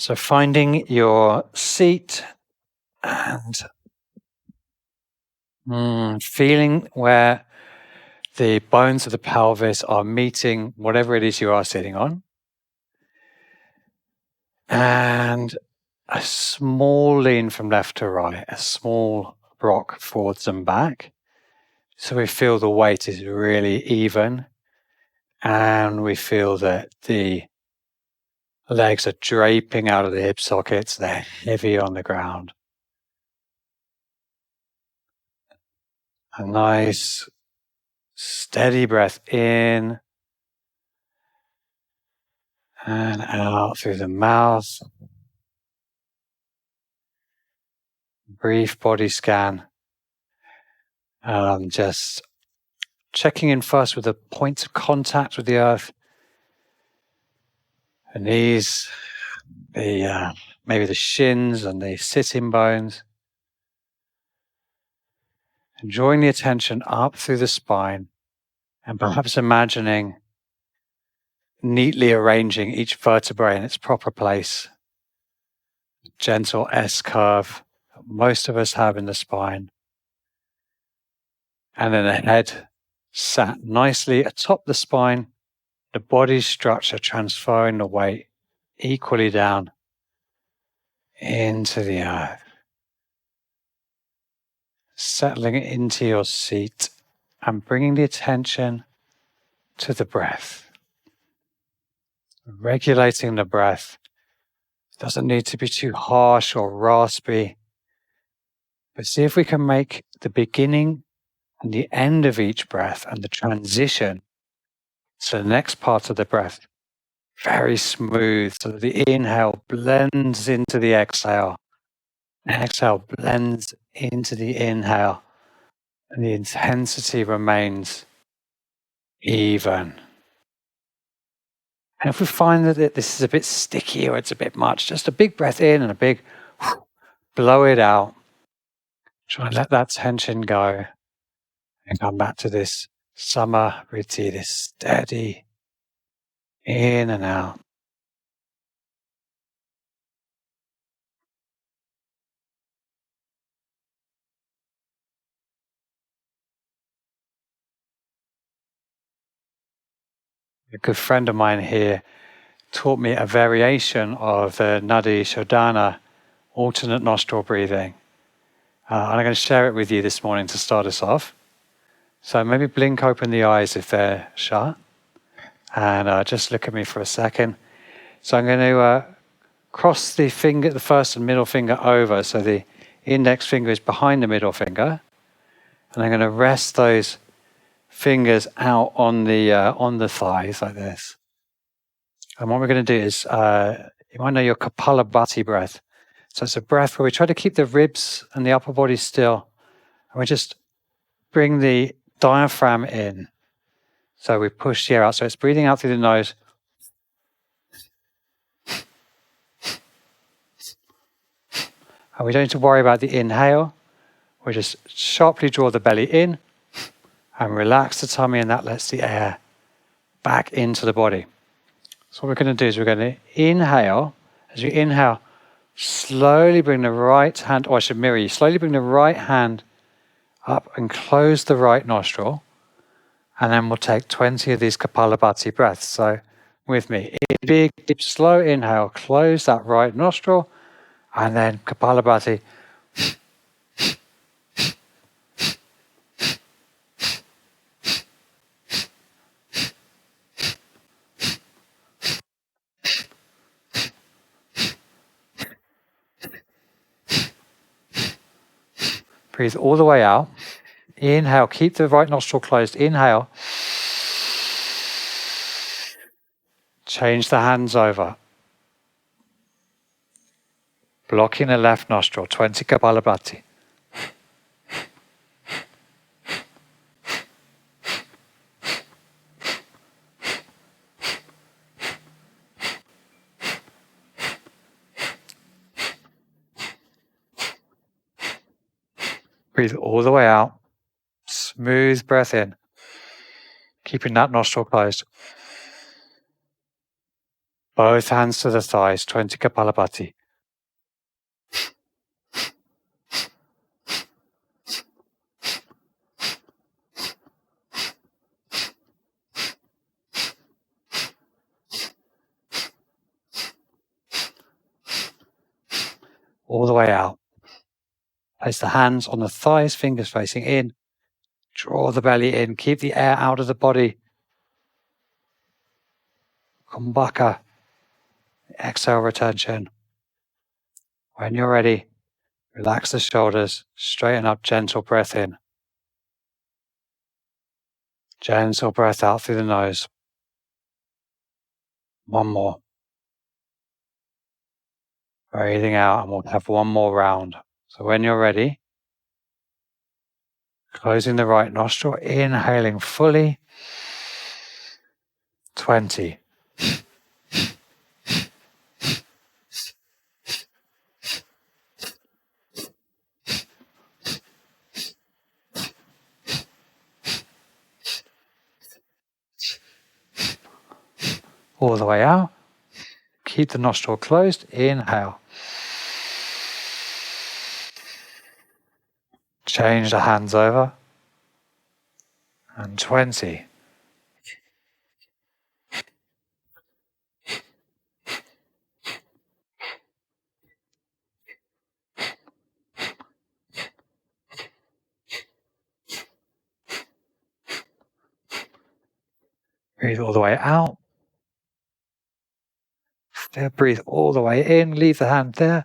So finding your seat and feeling where the bones of the pelvis are meeting whatever it is you are sitting on. And a small lean from left to right, a small rock forwards and back. So we feel the weight is really even, and we feel that the legs are draping out of the hip sockets. They're heavy on the ground. A nice steady breath in and out through the mouth. Brief body scan. Just checking in first with the points of contact with the earth. The knees, maybe the shins and the sitting bones. And drawing the attention up through the spine and perhaps imagining neatly arranging each vertebrae in its proper place. Gentle S curve that most of us have in the spine. And then the head sat nicely atop the spine, the body's structure transferring the weight equally down into the earth. Settling into your seat and bringing the attention to the breath. Regulating the breath. It doesn't need to be too harsh or raspy, but see if we can make the beginning and the end of each breath and the transition to the next part of the breath very smooth, so that the inhale blends into the exhale. Exhale blends into the inhale, and the intensity remains even. And if we find that this is a bit sticky or it's a bit much, just a big breath in and a big blow it out. Try and let that tension go and come back to this samariti, this steady in and out. A good friend of mine here taught me a variation of the Nadi Shodhana, alternate nostril breathing. And I'm going to share it with you this morning to start us off. So maybe blink open the eyes if they're shut. And just look at me for a second. So I'm going to cross the first and middle finger over. So the index finger is behind the middle finger. And I'm going to rest those fingers out on the thighs like this. And what we're going to do is, you might know your Kapalabhati breath. So it's a breath where we try to keep the ribs and the upper body still. And we just bring the diaphragm in. So we push the air out. So it's breathing out through the nose. And we don't need to worry about the inhale. We just sharply draw the belly in and relax the tummy, and that lets the air back into the body. So what we're going to do is we're going to inhale. As you inhale, slowly bring the right hand, or I should mirror you, slowly bring the right hand up and close the right nostril. And then we'll take 20 of these Kapalabhati breaths. So with me, big, deep, slow inhale, close that right nostril, and then Kapalabhati. Breathe all the way out. Inhale, keep the right nostril closed. Inhale. Change the hands over. Blocking the left nostril, 20 Kapalabhati. Breathe all the way out. Smooth breath in. Keeping that nostril closed. Both hands to the thighs, 20 Kapalabhati. All the way out. Place the hands on the thighs, fingers facing in. Draw the belly in. Keep the air out of the body. Kumbhaka. Exhale, retention. When you're ready, relax the shoulders. Straighten up, gentle breath in. Gentle breath out through the nose. One more. Breathing out, and we'll have one more round. So when you're ready, closing the right nostril, inhaling fully. 20. All the way out. Keep the nostril closed. Inhale. Change the hands over. And 20. Breathe all the way out. There, breathe all the way in. Leave the hand there.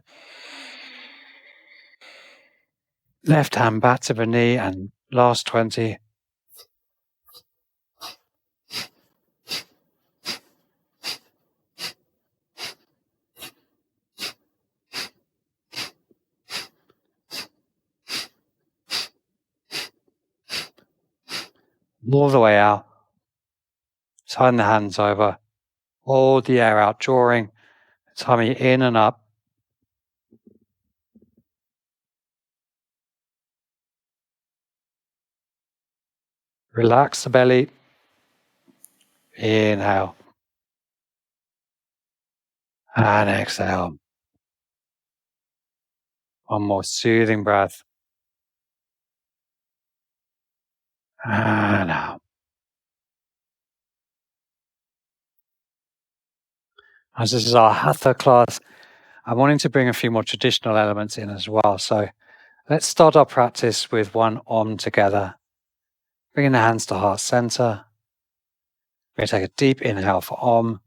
Left hand back to the knee, and last 20. All the way out. Turn the hands over. Hold the air out, drawing tummy in and up. Relax the belly. Inhale. And exhale. One more soothing breath. And out. As this is our Hatha class, I'm wanting to bring a few more traditional elements in as well. So let's start our practice with one Om together. Bringing the hands to heart center. We're going to take a deep inhale for Om.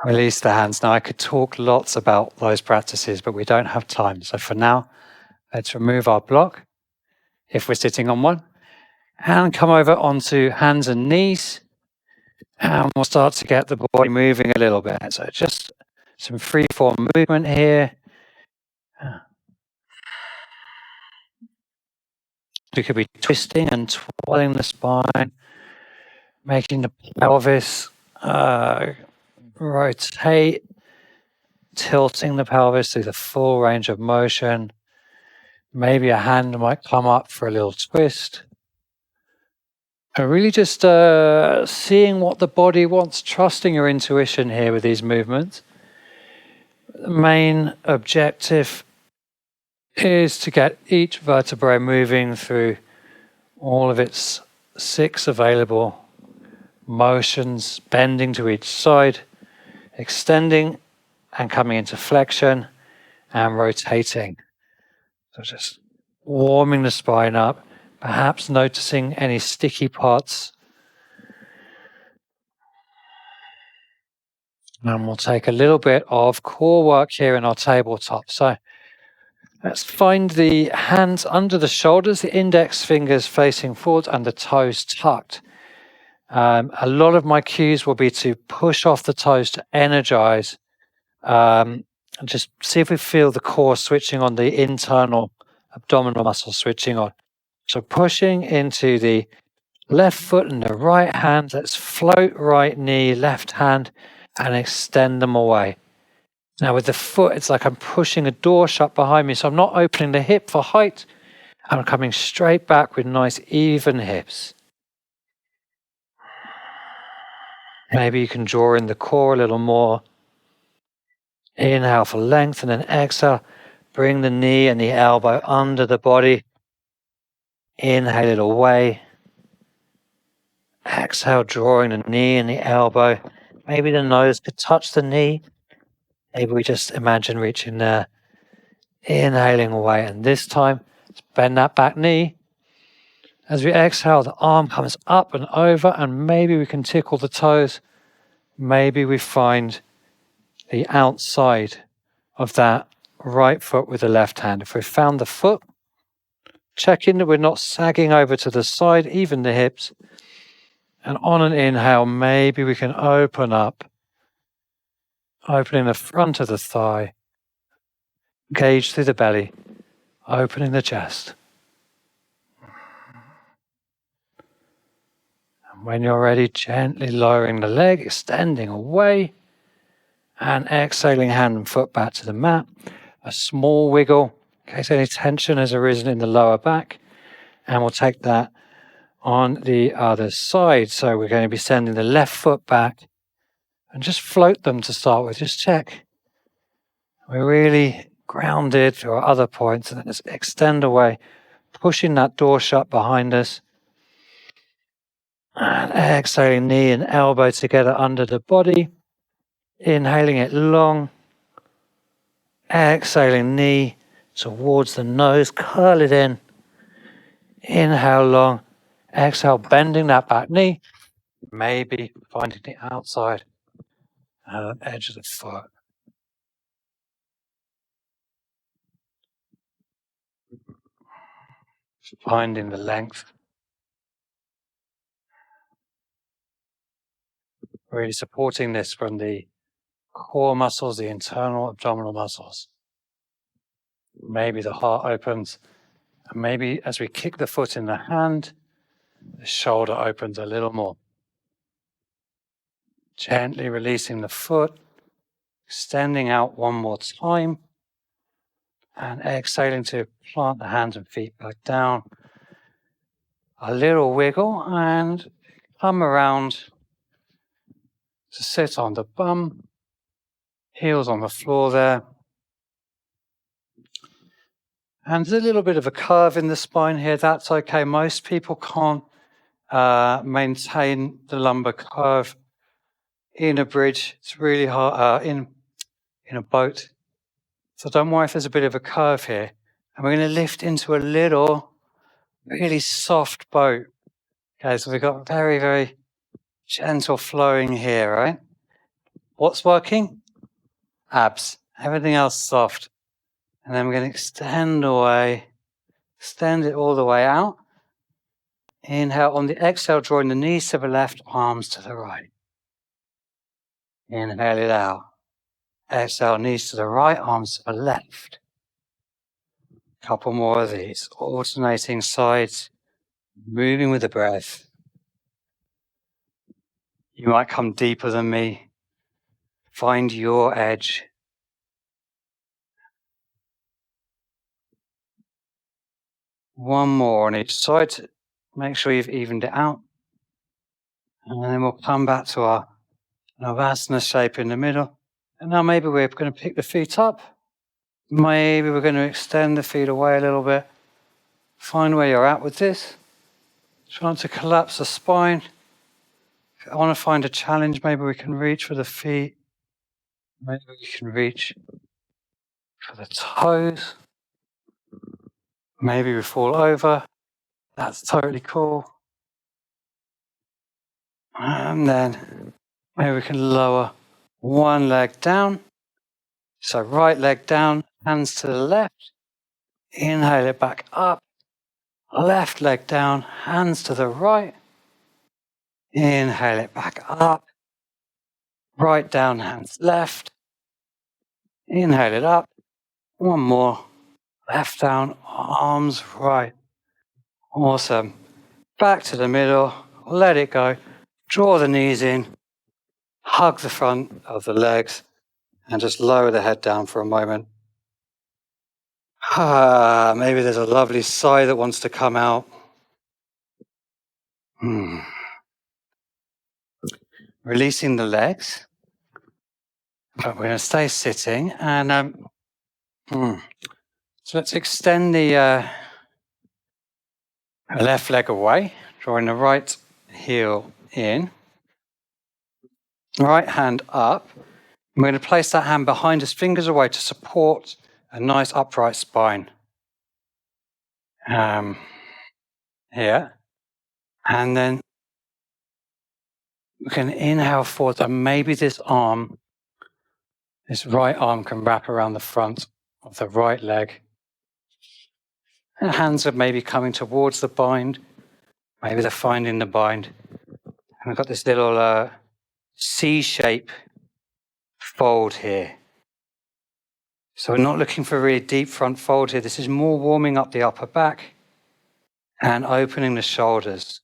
Release the hands. Now, I could talk lots about those practices, but we don't have time. So for now, let's remove our block, if we're sitting on one, and come over onto hands and knees. And we'll start to get the body moving a little bit. So just some free-form movement here. We could be twisting and twirling the spine, making the pelvis rotate, tilting the pelvis through the full range of motion. Maybe a hand might come up for a little twist. And really just seeing what the body wants, trusting your intuition here with these movements. The main objective is to get each vertebrae moving through all of its 6 available motions, bending to each side, extending and coming into flexion and rotating. So just warming the spine up, perhaps noticing any sticky parts. And we'll take a little bit of core work here in our tabletop. So let's find the hands under the shoulders, the index fingers facing forward and the toes tucked. A lot of my cues will be to push off the toes to energize. And just see if we feel the core switching on, the internal abdominal muscle switching on. So pushing into the Left foot and the right hand. Let's float right knee, left hand, and extend them away. Now with the foot, it's like I'm pushing a door shut behind me, so I'm not opening the hip for height. I'm coming straight back with nice even hips. Maybe you can draw in the core a little more. Inhale for length and then exhale. Bring the knee and the elbow under the body. Inhale it away. Exhale, drawing the knee and the elbow. Maybe the nose could touch the knee. Maybe we just imagine reaching there. Inhaling away. And this time, let's bend that back knee. As we exhale, the arm comes up and over, and maybe we can tickle the toes. Maybe we find the outside of that right foot with the left hand. If we've found the foot, check in that we're not sagging over to the side, even the hips. And on an inhale, maybe we can open up, opening the front of the thigh, gauge through the belly, opening the chest. And when you're ready, gently lowering the leg, extending away, and exhaling hand and foot back to the mat. A small wiggle in case any tension has arisen in the lower back. And we'll take that on the other side. So we're going to be sending the left foot back and just float them to start with. Just check we're really grounded to our other points, and then just extend away, pushing that door shut behind us. And exhaling, knee and elbow together under the body. Inhaling it long. Exhaling, knee towards the nose, curl it in. Inhale long. Exhale, bending that back knee. Maybe finding the outside edge of the foot. Finding the length. Really supporting this from the core muscles, the internal abdominal muscles. Maybe the heart opens. And maybe as we kick the foot in the hand, the shoulder opens a little more. Gently releasing the foot, extending out one more time, and exhaling to plant the hands and feet back down. A little wiggle and come around to sit on the bum, heels on the floor there. And there's a little bit of a curve in the spine here. That's okay. Most people can't maintain the lumbar curve in a bridge. It's really hard in a boat. So don't worry if there's a bit of a curve here. And we're going to lift into a little, really soft boat. Okay, so we've got very, very gentle flowing here, right? What's working? Abs. Everything else soft. And then we're going to extend away, extend it all the way out. Inhale on the exhale, drawing the knees to the left, arms to the right. Inhale it out. Exhale, knees to the right, arms to the left. Couple more of these, alternating sides, moving with the breath. You might come deeper than me. Find your edge. One more on each side to make sure you've evened it out. And then we'll come back to our Navasana shape in the middle. And now maybe we're going to pick the feet up. Maybe we're going to extend the feet away a little bit. Find where you're at with this. Try not to collapse the spine. If I want to find a challenge, maybe we can reach for the feet. Maybe we can reach for the toes. Maybe we fall over. That's totally cool. And then maybe we can lower one leg down. So right leg down, hands to the left. Inhale it back up. Left leg down, hands to the right. Inhale it back up. Right down, hands left. Inhale it up. One more. Left down, arms right. Awesome. back to the middle, let it go, draw the knees in, hug the front of the legs, and just lower the head down for a moment. Maybe there's a lovely sigh that wants to come out. Releasing the legs, but we're going to stay sitting. And so let's extend the left leg away, drawing the right heel in, right hand up. We're going to place that hand behind us, fingers away, to support a nice upright spine. Here. And then we can inhale forward, and maybe this right arm can wrap around the front of the right leg. And hands are maybe coming towards the bind. Maybe they're finding the bind. And we've got this little C-shape fold here. So we're not looking for a really deep front fold here. This is more warming up the upper back and opening the shoulders.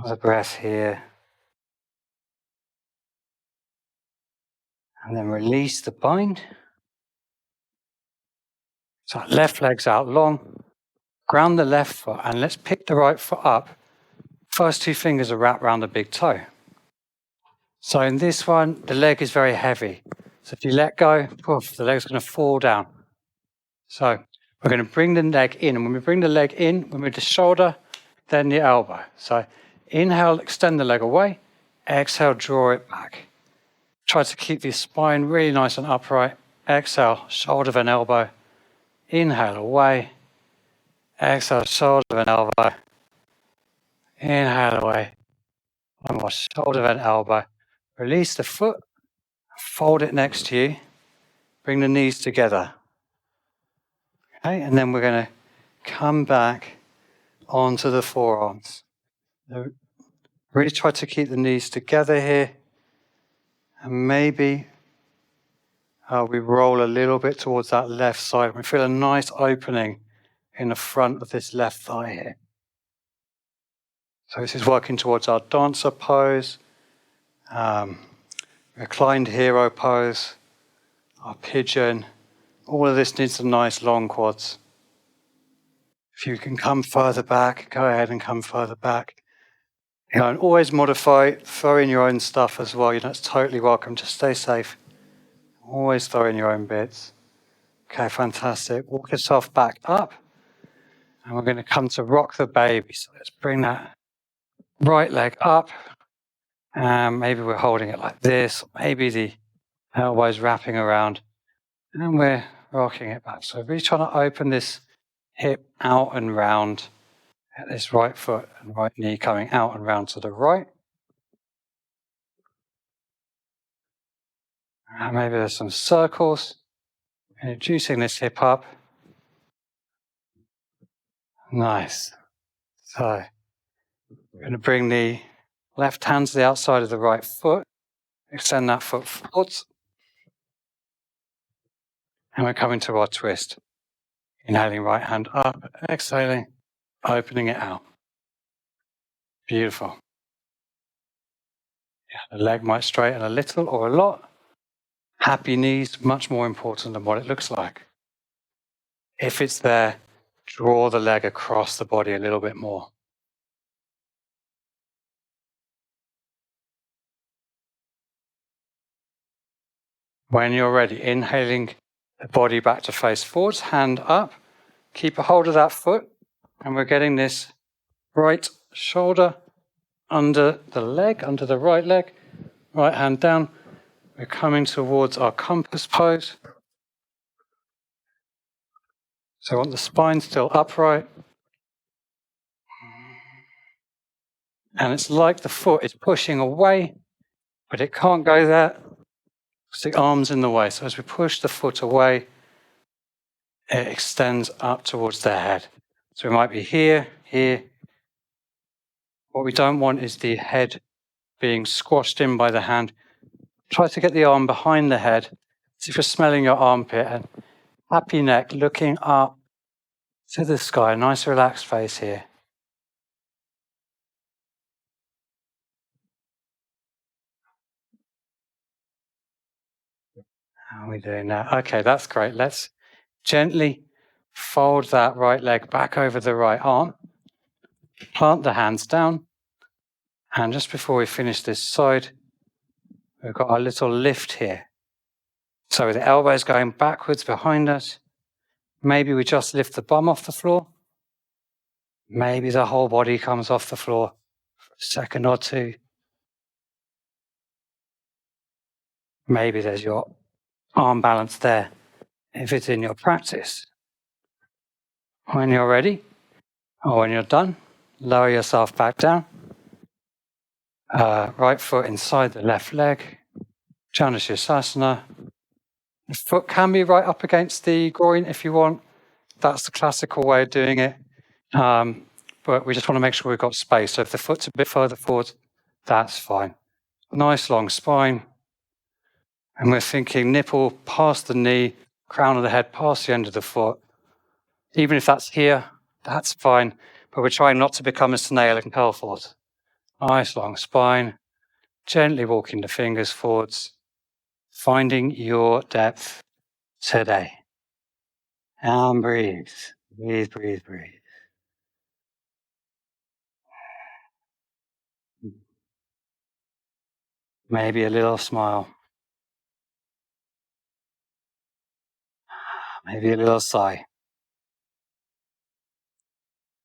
The breath here. And then release the bind. So left leg's out long. Ground the left foot, and let's pick the right foot up. First two fingers are wrapped around the big toe. So in this one, the leg is very heavy. So if you let go, poof, the leg's going to fall down. So we're going to bring the leg in. And when we bring the leg in, we move the shoulder, then the elbow. So inhale, extend the leg away. Exhale, draw it back. Try to keep the spine really nice and upright. Exhale, shoulder then elbow. Inhale, away. Exhale, shoulder then elbow. Inhale, away. One more, shoulder then elbow. Release the foot. Fold it next to you. Bring the knees together. Okay, and then we're going to come back onto the forearms. Really try to keep the knees together here. And maybe we roll a little bit towards that left side. We feel a nice opening in the front of this left thigh here. So this is working towards our dancer pose, reclined hero pose, our pigeon. All of this needs some nice long quads. If you can come further back, go ahead and come further back. And always modify, throw in your own stuff as well. It's totally welcome. Just stay safe. Always throw in your own bits. Okay, fantastic. Walk yourself back up. And we're going to come to rock the baby. So let's bring that right leg up. And maybe we're holding it like this. Maybe the elbow's wrapping around. And we're rocking it back. So really trying to open this hip out and round. Get this right foot and right knee coming out and round to the right. And maybe there's some circles. Introducing this hip up. Nice. So we're going to bring the left hand to the outside of the right foot. Extend that foot forwards. And we're coming to our twist. Inhaling right hand up, exhaling, opening it out. Beautiful. Yeah, the leg might straighten a little or a lot. Happy knees, much more important than what it looks like. If it's there, draw the leg across the body a little bit more. When you're ready, inhaling the body back to face forwards, hand up. Keep a hold of that foot. And we're getting this right shoulder under the leg, under the right leg. Right hand down. We're coming towards our compass pose. So I want the spine still upright. And it's like the foot is pushing away, but it can't go there because the arm's in the way. So as we push the foot away, it extends up towards the head. So we might be here, here. What we don't want is the head being squashed in by the hand. Try to get the arm behind the head. As if you're smelling your armpit. And happy neck, looking up. to the sky. Nice relaxed face here. How are we doing now? Okay, that's great. Let's gently fold that right leg back over the right arm. Plant the hands down. And just before we finish this side, we've got a little lift here. So with the elbows going backwards behind us, maybe we just lift the bum off the floor. Maybe the whole body comes off the floor for a second or two. Maybe there's your arm balance there, if it's in your practice. When you're ready, or when you're done, lower yourself back down. Right foot inside the left leg, Janushirasana. The foot can be right up against the groin if you want. That's the classical way of doing it. But we just want to make sure we've got space. So if the foot's a bit further forward, that's fine. Nice long spine. And we're thinking nipple past the knee, crown of the head past the end of the foot. Even if that's here, that's fine. But we're trying not to become a snail and curl forward. Nice long spine. Gently walking the fingers forwards. Finding your depth today. And breathe. Breathe, breathe, breathe. Maybe a little smile. Maybe a little sigh.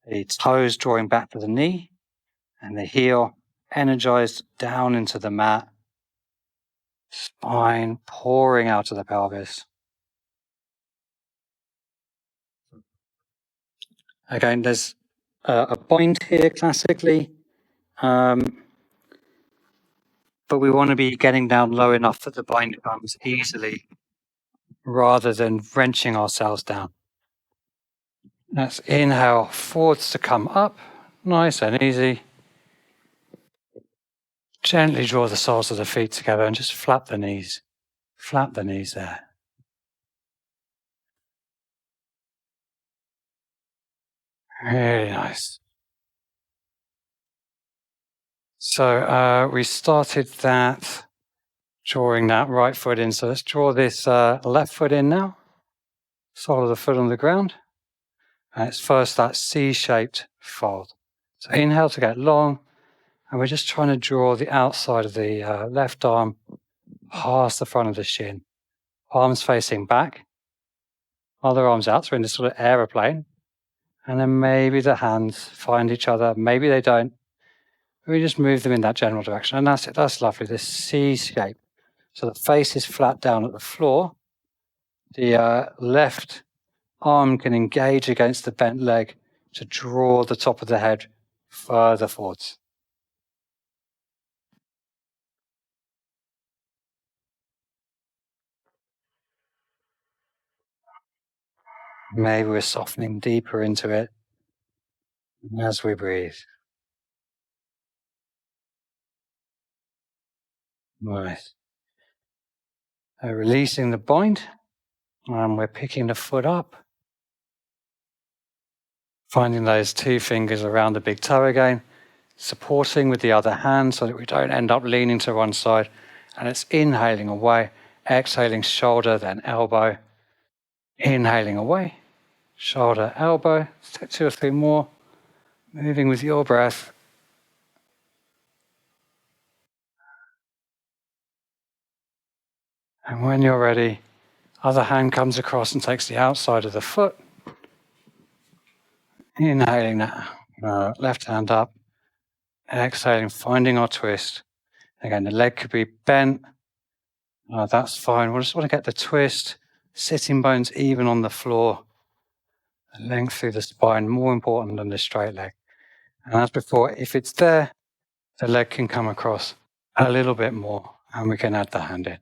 The toes drawing back to the knee and the heel energized down into the mat. Spine pouring out of the pelvis. Again, there's a bind here classically, but we want to be getting down low enough that the bind comes easily rather than wrenching ourselves down. Let's inhale forwards to come up, nice and easy. Gently draw the soles of the feet together and just flap the knees. Flap the knees there. Really nice. So we started that, drawing that right foot in. So let's draw this left foot in now. Sole of the foot on the ground. And it's first that C-shaped fold. So inhale to get long. And we're just trying to draw the outside of the left arm past the front of the shin. Arms facing back. Other arms out. So we're in this sort of aeroplane. And then maybe the hands find each other. Maybe they don't. We just move them in that general direction. And that's it. That's lovely. This C shape. So the face is flat down at the floor. The left arm can engage against the bent leg to draw the top of the head further forwards. Maybe we're softening deeper into it as we breathe. Nice. Releasing the bind, and we're picking the foot up. Finding those two fingers around the big toe again, supporting with the other hand so that we don't end up leaning to one side. And it's inhaling away, exhaling shoulder, then elbow. Inhaling away, shoulder, elbow. Let's take 2 or 3 more. Moving with your breath. And when you're ready, other hand comes across and takes the outside of the foot. Inhaling that, left hand up. Exhaling, finding our twist. Again, the leg could be bent. That's fine. We just want to get the twist, sitting bones even on the floor. The length through the spine, more important than the straight leg. And as before, if it's there, the leg can come across a little bit more and we can add the hand in.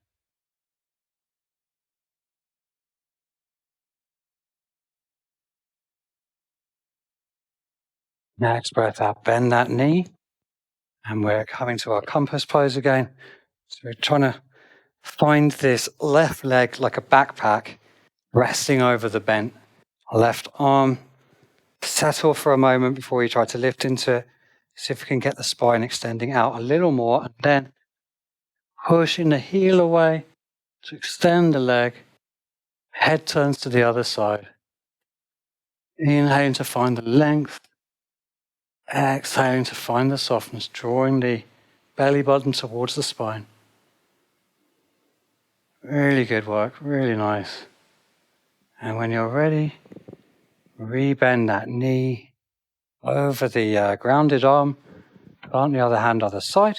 Next breath out, bend that knee. And we're coming to our compass pose again. So we're trying to find this left leg like a backpack resting over the bent left arm. Settle for a moment before you try to lift into it. See if we can get the spine extending out a little more, and then pushing the heel away to extend the leg. Head turns to the other side. Inhaling to find the length. Exhaling to find the softness, drawing the belly button towards the spine. Really good work, really nice. And when you're ready, rebend that knee over the grounded arm, plant the other hand other side.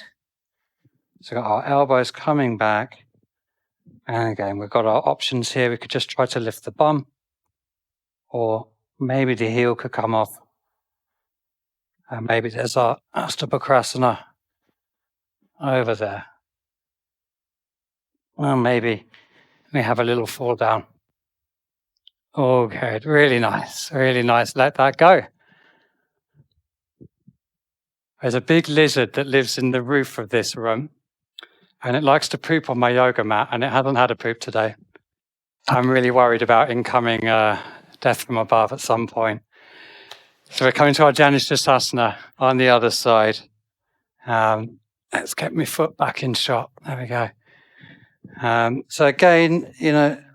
So we've got our elbows coming back. And again, we've got our options here. We could just try to lift the bum, or maybe the heel could come off. And maybe there's our Astapokrasana over there. Well, maybe we have a little fall down. Oh, good. Really nice. Really nice. Let that go. There's a big lizard that lives in the roof of this room, and it likes to poop on my yoga mat, and it hasn't had a poop today. I'm really worried about incoming death from above at some point. So we're coming to our Janushasana on the other side. Let's get my foot back in shot. There we go. So again,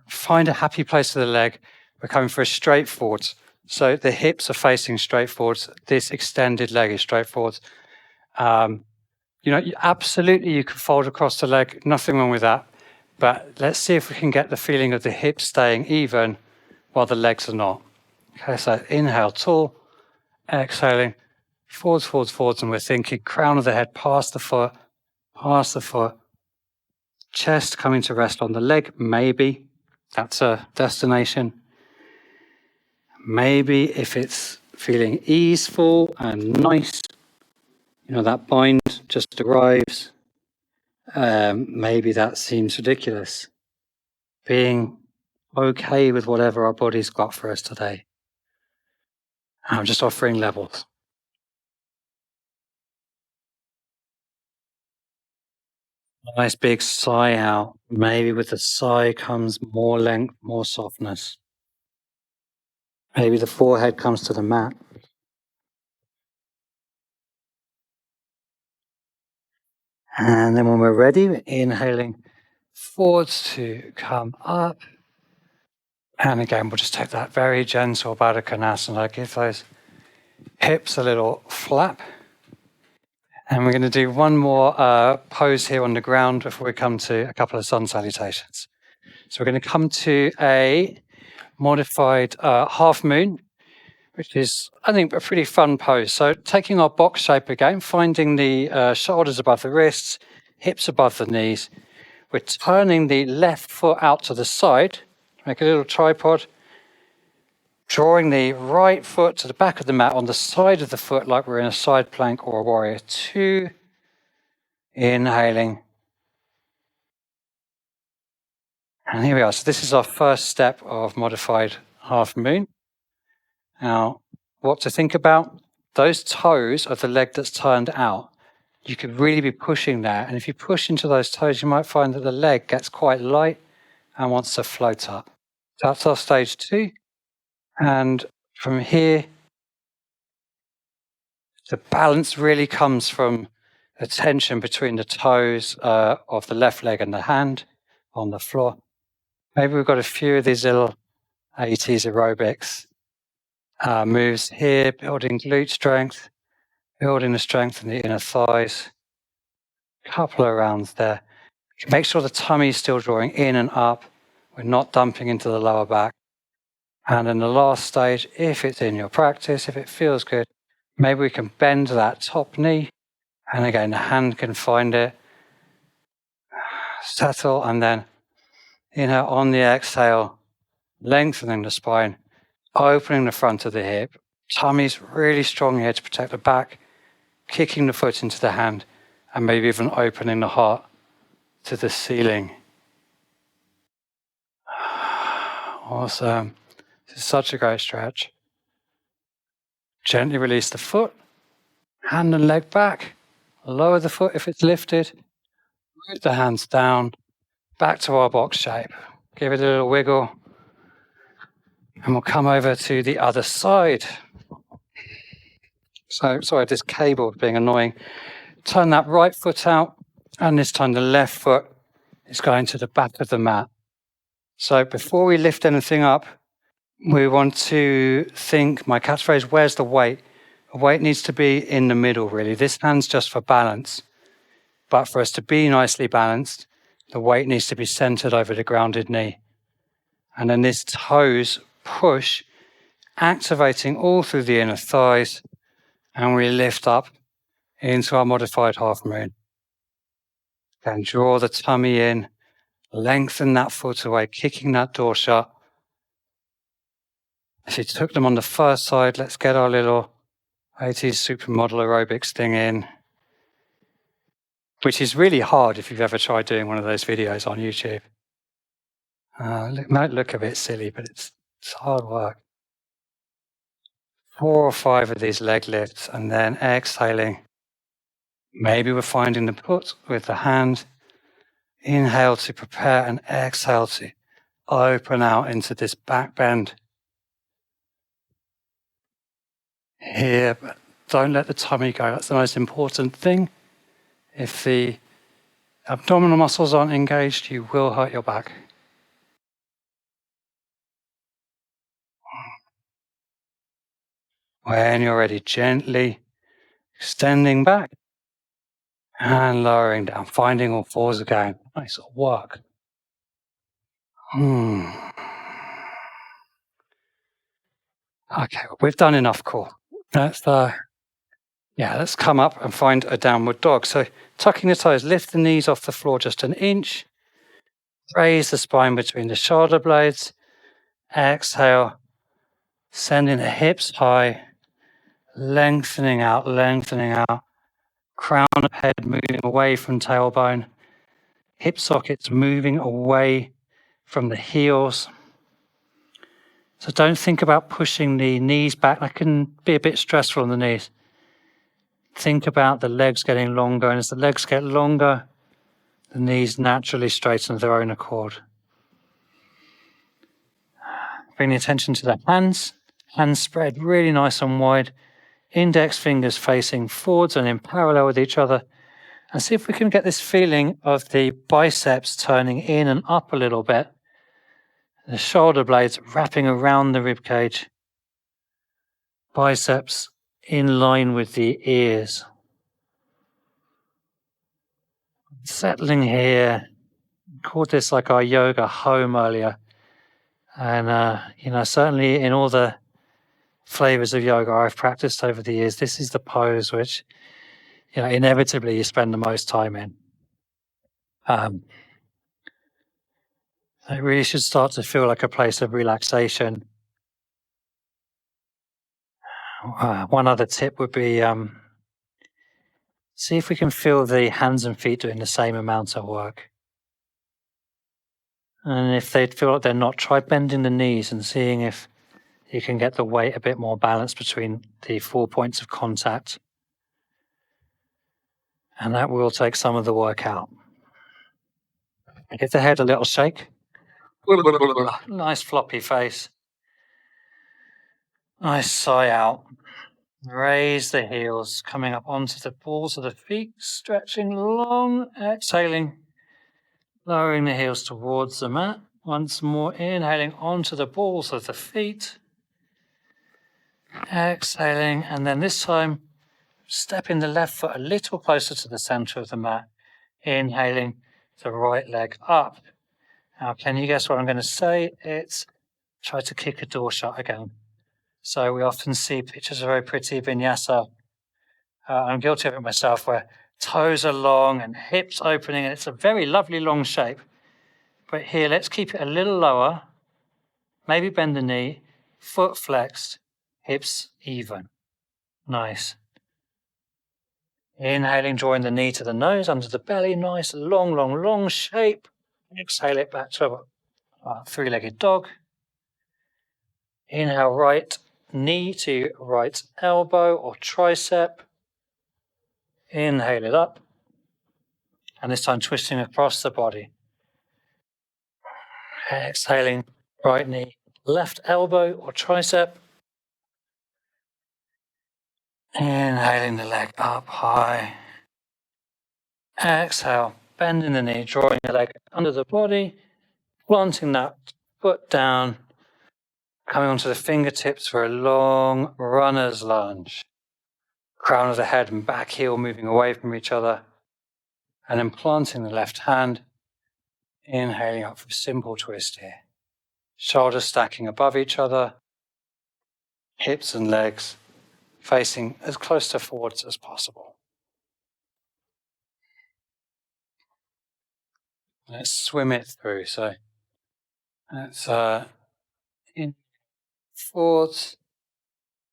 find a happy place for the leg. We're coming for a straight forwards. So the hips are facing straight forwards. This extended leg is straight forwards. Absolutely you can fold across the leg. Nothing wrong with that. But let's see if we can get the feeling of the hips staying even while the legs are not. Okay, so inhale, tall. Exhaling, forwards, forwards, forwards. And we're thinking crown of the head past the foot, past the foot. Chest coming to rest on the leg, maybe. That's a destination. Maybe if it's feeling easeful and nice, that bind just arrives. Maybe that seems ridiculous. Being okay with whatever our body's got for us today. I'm just offering levels. Nice big sigh out. Maybe with the sigh comes more length, more softness. Maybe the forehead comes to the mat. And then when we're ready, we're inhaling forwards to come up. And again, we'll just take that very gentle Baddha Konasana. Give those hips a little flap. And we're going to do one more pose here on the ground before we come to a couple of sun salutations. So we're going to come to a modified half moon, which is, I think, a pretty fun pose. So taking our box shape again, finding the shoulders above the wrists, hips above the knees. We're turning the left foot out to the side, make a little tripod, drawing the right foot to the back of the mat on the side of the foot like we're in a side plank or a warrior two. Inhaling. And here we are. So this is our first step of modified half moon. Now, what to think about? Those toes of the leg that's turned out, you could really be pushing there. And if you push into those toes, you might find that the leg gets quite light and wants to float up. That's our stage two. And from here, the balance really comes from the tension between the toes of the left leg and the hand on the floor. Maybe we've got a few of these little 80s aerobics moves here, building glute strength, building the strength in the inner thighs. Couple of rounds there. Make sure the tummy is still drawing in and up. We're not dumping into the lower back. And in the last stage, if it's in your practice, if it feels good, maybe we can bend that top knee. And again, the hand can find it. Settle, and then, on the exhale, lengthening the spine, opening the front of the hip. Tummy's really strong here to protect the back, kicking the foot into the hand, and maybe even opening the heart to the ceiling. Awesome. This is such a great stretch. Gently release the foot, hand and leg back, lower the foot if it's lifted, root the hands down, back to our box shape. Give it a little wiggle, and we'll come over to the other side So, sorry, this cable is being annoying. Turn that right foot out, and this time the left foot is going to the back of the mat. So before we lift anything up, we want to think, my catchphrase, where's the weight? The weight needs to be in the middle, really. This hand's just for balance. But for us to be nicely balanced, the weight needs to be centered over the grounded knee. And then this toes push, activating all through the inner thighs, and we lift up into our modified half moon. Then draw the tummy in, lengthen that foot away, kicking that door shut. If you took them on the first side, let's get our little 80s supermodel aerobics thing in, which is really hard if you've ever tried doing one of those videos on YouTube. It might look a bit silly, but it's hard work. 4 or 5 of these leg lifts, and then exhaling. Maybe we're finding the put with the hand. Inhale to prepare, and exhale to open out into this back bend. Here, but don't let the tummy go. That's the most important thing. If the abdominal muscles aren't engaged, you will hurt your back. When you're ready, gently extending back and lowering down, finding all fours again. Nice work. Okay, we've done enough core. Let's come up and find a downward dog. So tucking the toes, lift the knees off the floor just an inch. Raise the spine between the shoulder blades. Exhale, sending the hips high, lengthening out. Crown of head moving away from tailbone. Hip sockets moving away from the heels. So don't think about pushing the knees back. That can be a bit stressful on the knees. Think about the legs getting longer, and as the legs get longer, the knees naturally straighten of their own accord. Bring the attention to the hands. Hands spread really nice and wide. Index fingers facing forwards and in parallel with each other. And see if we can get this feeling of the biceps turning in and up a little bit. The shoulder blades wrapping around the rib cage. Biceps in line with the ears. Settling here. Called this like our yoga home earlier. And, certainly in all the flavors of yoga I've practiced over the years, this is the pose which, inevitably you spend the most time in. It really should start to feel like a place of relaxation. One other tip would be see if we can feel the hands and feet doing the same amount of work. And if they feel like they're not, try bending the knees and seeing if you can get the weight a bit more balanced between the 4 points of contact. And that will take some of the work out. Give the head a little shake. Nice floppy face. Nice sigh out. Raise the heels, coming up onto the balls of the feet, stretching long, exhaling, lowering the heels towards the mat. Once more, inhaling onto the balls of the feet, exhaling, and then this time, stepping the left foot a little closer to the center of the mat, inhaling the right leg up. Now, can you guess what I'm going to say? It's try to kick a door shut again. So we often see pictures of very pretty vinyasa. I'm guilty of it myself, where toes are long and hips opening, and it's a very lovely long shape. But here, let's keep it a little lower. Maybe bend the knee, foot flexed, hips even. Nice. Inhaling, drawing the knee to the nose, under the belly. Nice, long shape. Exhale it back to a three-legged dog. Inhale, right knee to right elbow or tricep. Inhale it up. And this time twisting across the body. Exhaling, right knee, left elbow or tricep. Inhaling the leg up high. Exhale, bending the knee, drawing the leg under the body, planting that foot down, coming onto the fingertips for a long runner's lunge. Crown of the head and back heel moving away from each other. And then planting the left hand, inhaling up for a simple twist here. Shoulders stacking above each other, hips and legs facing as close to forwards as possible. Let's swim it through. So let's in forwards.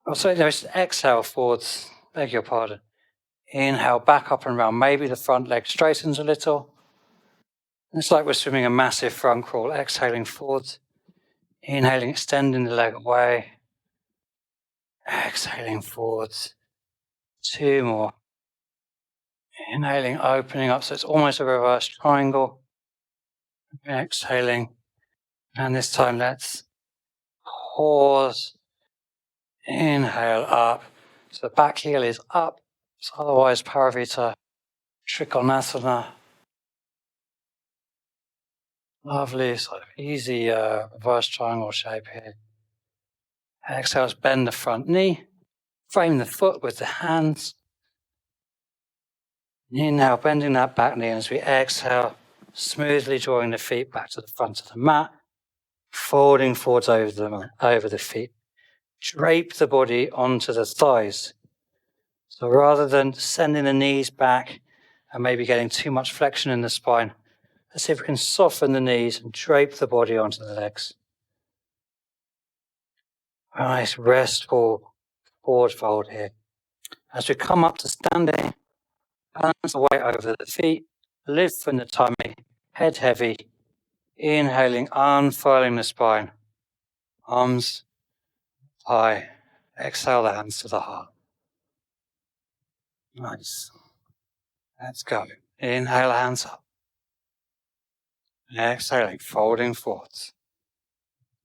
Oh, sorry, there's exhale forwards. Beg your pardon. Inhale back up and round. Maybe the front leg straightens a little. It's like we're swimming a massive front crawl. Exhaling forwards. Inhaling, extending the leg away. Exhaling forwards. 2 more. Inhaling, opening up, so it's almost a reverse triangle. Exhaling. And this time let's pause. Inhale up. So the back heel is up. It's otherwise Paravita Trikonasana. Lovely, sort of easy reverse triangle shape here. Exhale, bend the front knee. Frame the foot with the hands. Inhale, bending that back knee, and as we exhale, smoothly drawing the feet back to the front of the mat, folding forwards over the feet. Drape the body onto the thighs. So rather than sending the knees back and maybe getting too much flexion in the spine, let's see if we can soften the knees and drape the body onto the legs. A nice restful forward fold here. As we come up to standing, balance the weight over the feet, lift from the tummy, head heavy, inhaling, unfurling the spine, arms high, exhale the hands to the heart. Nice. Let's go. Inhale, hands up. Exhaling, folding forwards.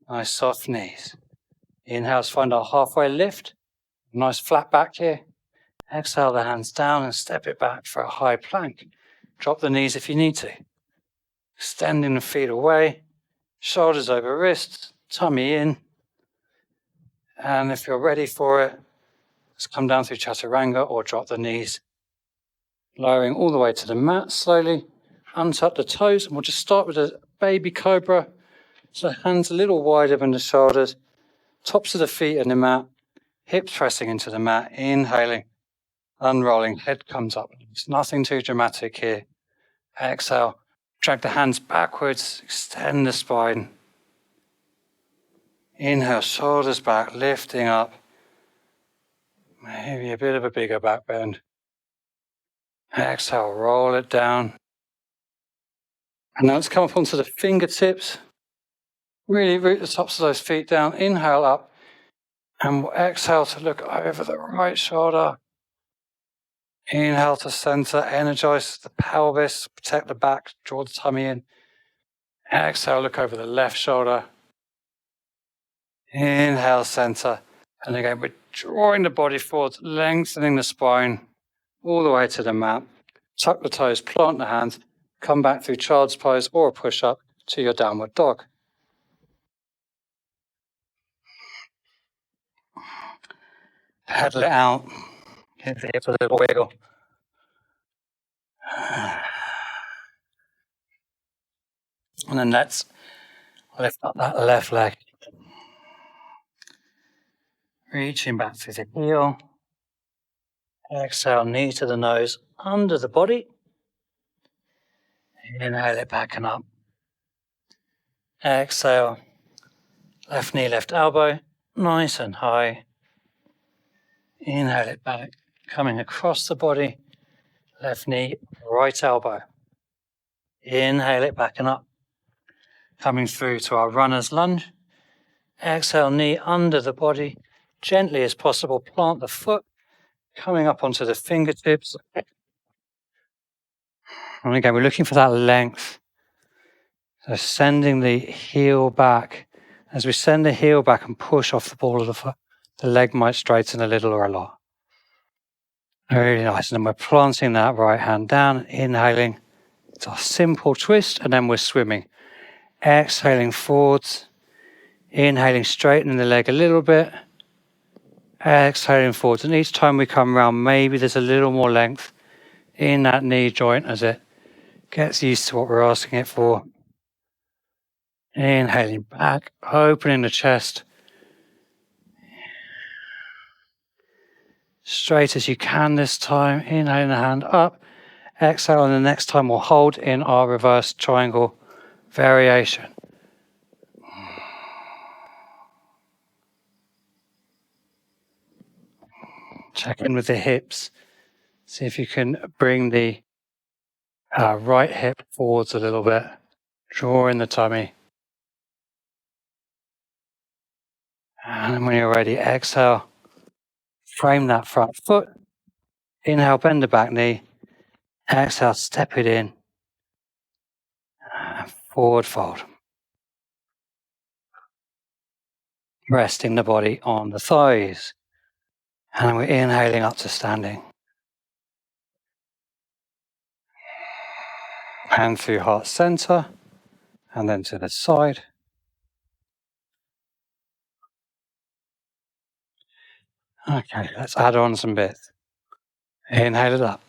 Nice soft knees. Inhale, find our halfway lift. Nice flat back here. Exhale the hands down and step it back for a high plank. Drop the knees if you need to. Extending the feet away, shoulders over wrists, tummy in. And if you're ready for it, let's come down through Chaturanga or drop the knees. Lowering all the way to the mat slowly. Untuck the toes, and we'll just start with a baby cobra. So hands a little wider than the shoulders, tops of the feet in the mat, hips pressing into the mat, inhaling, unrolling, head comes up. It's nothing too dramatic here. Exhale, drag the hands backwards, extend the spine. Inhale, shoulders back, lifting up. Maybe a bit of a bigger back bend. Exhale, roll it down. And now let's come up onto the fingertips. Really root the tops of those feet down. Inhale up. And we'll exhale to look over the right shoulder. Inhale to center, energize the pelvis, protect the back, draw the tummy in. Exhale, look over the left shoulder. Inhale, center. And again, we're drawing the body forward, lengthening the spine all the way to the mat. Tuck the toes, plant the hands, come back through child's pose or a push-up to your downward dog. Pedal it out. Give the hips a little wiggle. And then let's lift up that left leg. Reaching back through the heel. Exhale, knee to the nose, under the body. Inhale it back and up. Exhale, left knee, left elbow, nice and high. Inhale it back, coming across the body. Left knee, right elbow. Inhale it back and up. Coming through to our runner's lunge. Exhale, knee under the body. Gently as possible, plant the foot. Coming up onto the fingertips. And again, we're looking for that length. So sending the heel back. As we send the heel back and push off the ball of the foot, the leg might straighten a little or a lot. Very nice. And then we're planting that right hand down, inhaling. It's a simple twist, and then we're swimming. Exhaling forwards, inhaling, straightening the leg a little bit. Exhaling forwards, and each time we come around, maybe there's a little more length in that knee joint as it gets used to what we're asking it for. Inhaling back, opening the chest. Straight as you can this time. Inhaling the hand up. Exhale, and the next time we'll hold in our reverse triangle variation. Check in with the hips. See if you can bring the right hip forwards a little bit. Draw in the tummy. And when you're ready, exhale. Frame that front foot. Inhale, bend the back knee. Exhale, step it in. And forward fold. Resting the body on the thighs. And we're inhaling up to standing. Hand through heart center. And then to the side. Okay, let's add on some bits. Inhale it up.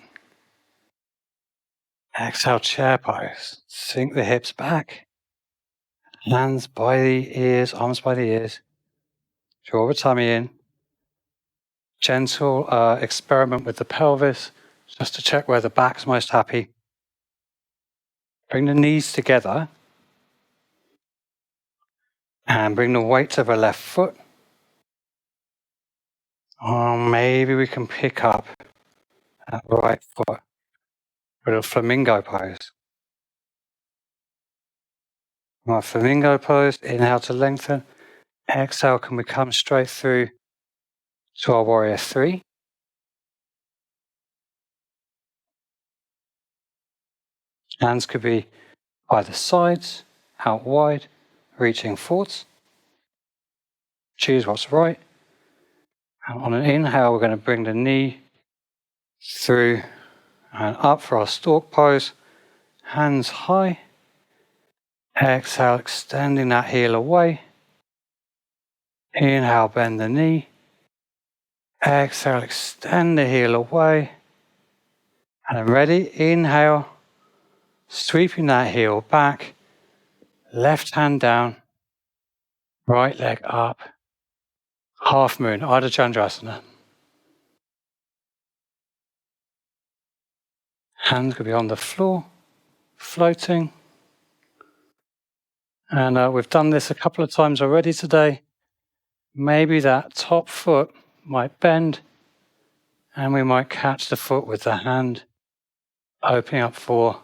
Exhale, chair pose. Sink the hips back. Hands by the ears, arms by the ears. Draw the tummy in. Gentle experiment with the pelvis, just to check where the back's most happy. Bring the knees together. And bring the weight to the left foot. Or maybe we can pick up that right foot with a flamingo pose. Our flamingo pose, inhale to lengthen. Exhale, can we come straight through to our warrior 3. Hands could be by the sides, out wide, reaching forwards. Choose what's right. And on an inhale, we're going to bring the knee through and up for our stork pose. Hands high. Exhale, extending that heel away. Inhale, bend the knee. Exhale, extend the heel away. And then ready, inhale, sweeping that heel back. Left hand down. Right leg up. Half moon, Ardha Chandrasana. Hands could be on the floor, floating. And we've done this a couple of times already today. Maybe that top foot might bend, and we might catch the foot with the hand, opening up for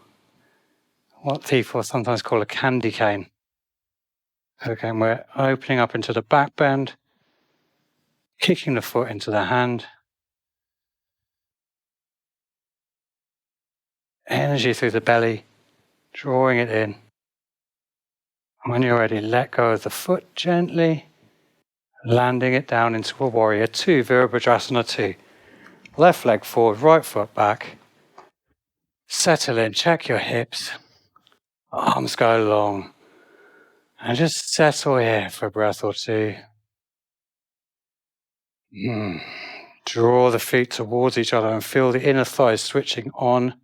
what people sometimes call a candy cane. Again, we're opening up into the back bend, kicking the foot into the hand. Energy through the belly, drawing it in. When you're ready, let go of the foot gently, landing it down into a warrior 2, Virabhadrasana 2. Left leg forward, right foot back. Settle in, check your hips. Arms go long. And just settle here for a breath or two. Draw the feet towards each other and feel the inner thighs switching on.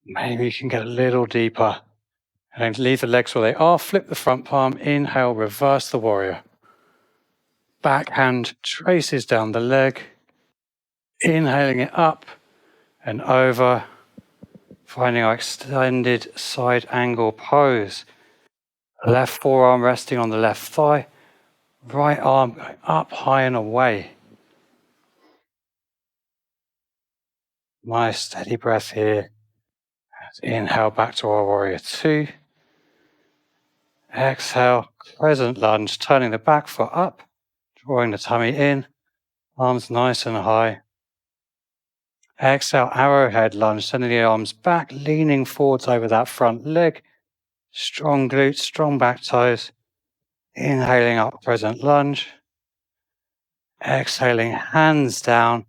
Maybe you can get a little deeper. And then leave the legs where they are. Flip the front palm. Inhale, reverse the warrior. Back hand traces down the leg. Inhaling it up and over. Finding our extended side angle pose. Left forearm resting on the left thigh. Right arm going up, high and away. Nice steady breath here. Inhale back to our warrior 2. Exhale, crescent lunge, turning the back foot up, drawing the tummy in, arms nice and high. Exhale, arrowhead lunge, sending the arms back, leaning forwards over that front leg. Strong glutes, strong back toes. Inhaling up, crescent lunge. Exhaling, hands down.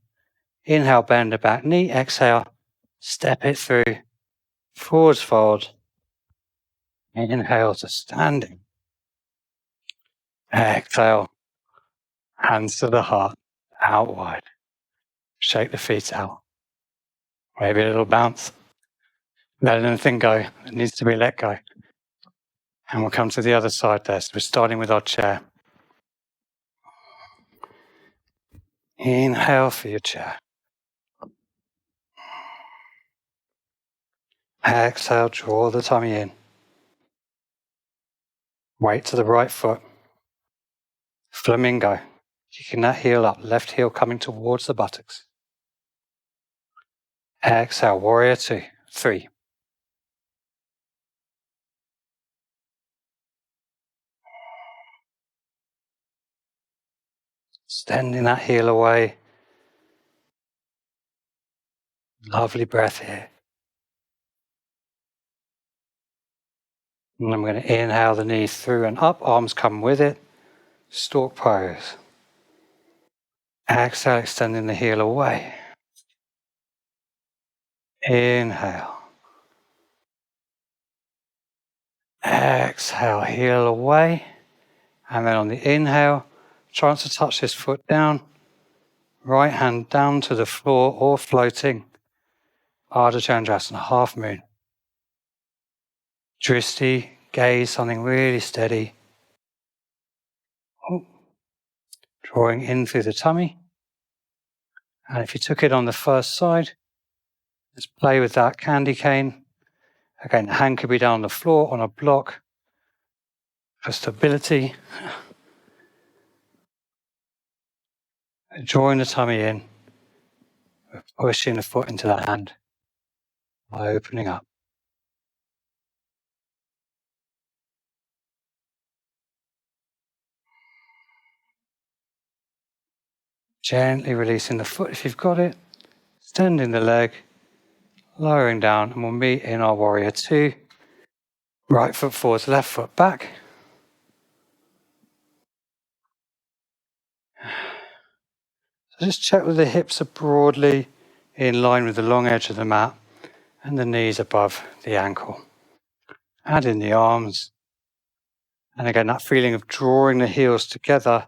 Inhale, bend the back knee. Exhale, step it through. Forwards fold. Inhale to standing. Exhale, hands to the heart, out wide. Shake the feet out. Maybe a little bounce. Let anything go. It needs to be let go. And we'll come to the other side there. So we're starting with our chair. Inhale for your chair. Exhale, draw the tummy in. Weight to the right foot. Flamingo. Kicking that heel up. Left heel coming towards the buttocks. Exhale, warrior 2, 3. Extending that heel away. Lovely breath here. And I'm going to inhale the knees through and up. Arms come with it. Stork pose. Exhale, extending the heel away. Inhale. Exhale, heel away. And then on the inhale, try to touch this foot down. Right hand down to the floor or floating. Ardha Chandrasana, half moon. Dristi, gaze, something really steady. Drawing in through the tummy. And if you took it on the first side, let's play with that candy cane. Again, the hand could be down on the floor on a block for stability. Drawing the tummy in, pushing the foot into the hand by opening up. Gently releasing the foot if you've got it, extending the leg, lowering down, and we'll meet in our warrior 2. Right foot forwards, left foot back. So just check that the hips are broadly in line with the long edge of the mat and the knees above the ankle. Add in the arms. And again, that feeling of drawing the heels together,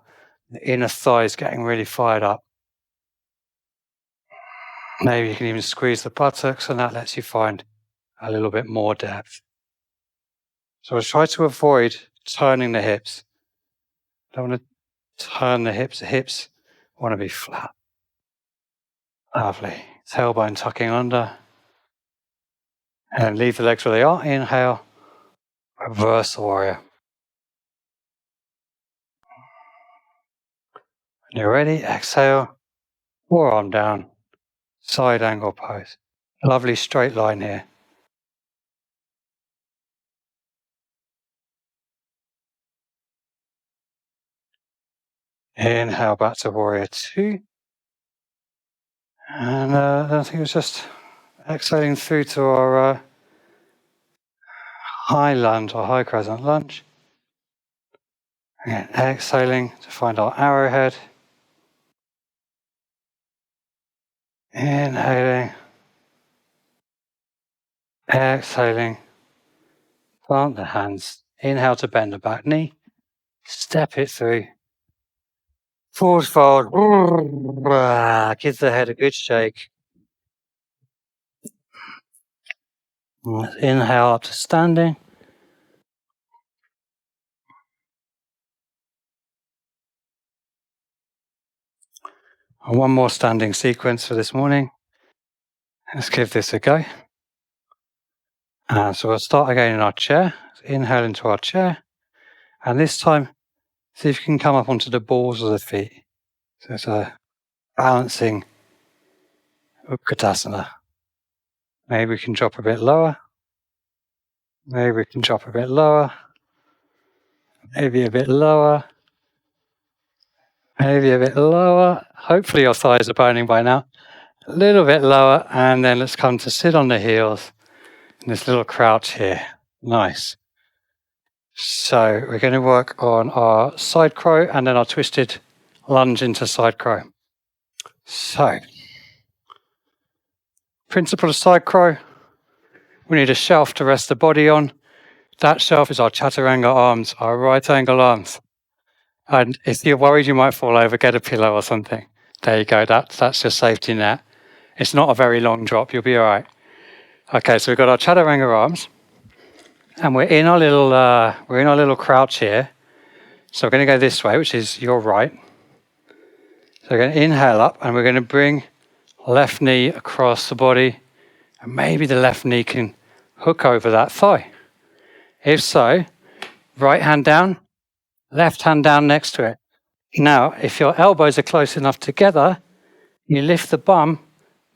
the inner thighs getting really fired up. Maybe you can even squeeze the buttocks, and that lets you find a little bit more depth. So I'll try to avoid turning the hips. Don't want to turn the hips. The hips want to be flat. Lovely. Tailbone tucking under. And leave the legs where they are. Inhale. Reverse the warrior. When you're ready, exhale. Forearm down. Side angle pose. Lovely straight line here. Inhale back to warrior 2. And I think it's just exhaling through to our high lunge or high crescent lunge. Again, exhaling to find our arrowhead. Inhaling. Exhaling. Plant the hands. Inhale to bend the back knee. Step it through. Forward fold. Give the head a good shake. Inhale up to standing. And one more standing sequence for this morning. Let's give this a go. So we'll start again in our chair. Inhale into our chair. And this time, see if you can come up onto the balls of the feet. So it's a balancing Utkatasana. Maybe we can drop a bit lower. Maybe we can drop a bit lower. Maybe a bit lower. Maybe a bit lower. Hopefully your thighs are burning by now. A little bit lower. And then let's come to sit on the heels in this little crouch here. Nice. So we're going to work on our side crow and then our twisted lunge into side crow. So Principle of side crow. We need a shelf to rest the body on. That shelf is our chaturanga arms, our right angle arms. And if you're worried you might fall over, get a pillow or something. There you go. That's your safety net. It's not a very long drop. You'll be all right. Okay, so we've got our chaturanga arms, and we're in our little crouch here. So we're going to go this way, which is your right. So we're going to inhale up, and we're going to bring left knee across the body, and maybe the left knee can hook over that thigh. If so, right hand down, left hand down next to it. Now, if your elbows are close enough together, you lift the bum,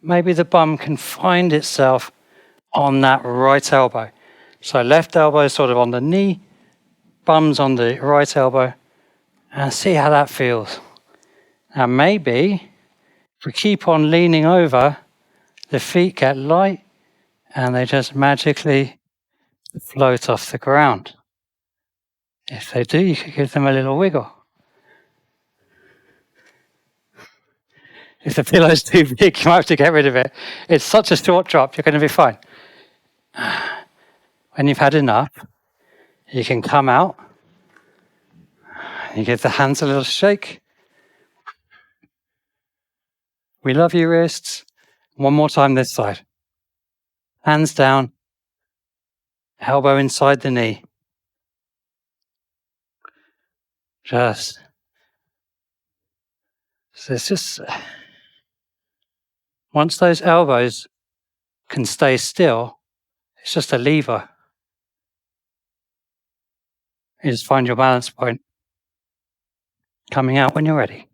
maybe the bum can find itself on that right elbow. So left elbow is sort of on the knee, bum's on the right elbow, and see how that feels. Now maybe, if we keep on leaning over, the feet get light and they just magically float off the ground. If they do, you could give them a little wiggle. If the pillow's too big, you might have to get rid of it. It's such a short drop, you're going to be fine. When you've had enough, you can come out. You give the hands a little shake. We love you, wrists. One more time this side. Hands down. Elbow inside the knee. So it's just, once those elbows can stay still, it's just a lever. You just find your balance point. Coming out when you're ready.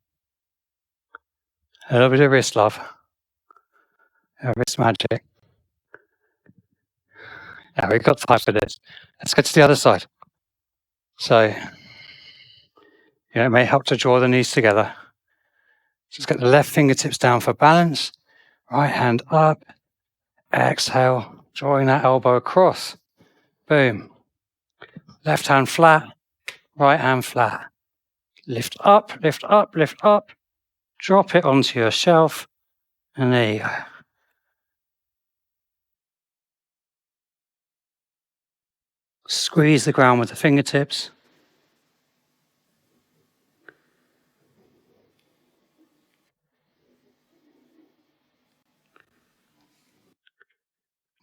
A little bit of wrist love. Wrist magic. Now we've got time for this. Let's get to the other side. So, it may help to draw the knees together. Just get the left fingertips down for balance. Right hand up. Exhale, drawing that elbow across. Boom. Left hand flat. Right hand flat. Lift up, lift up, lift up. Drop it onto your shelf. And there you go. Squeeze the ground with the fingertips.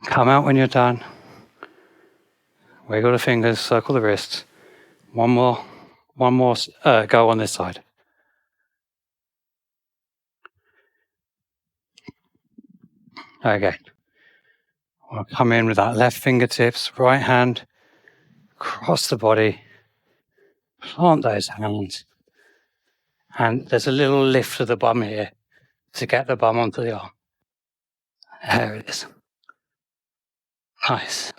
Come out when you're done. Wiggle the fingers, circle the wrists. One more go on this side. Okay. We'll come in with that left fingertips, right hand, cross the body, plant those hands. And there's a little lift of the bum here to get the bum onto the arm. There it is. Nice.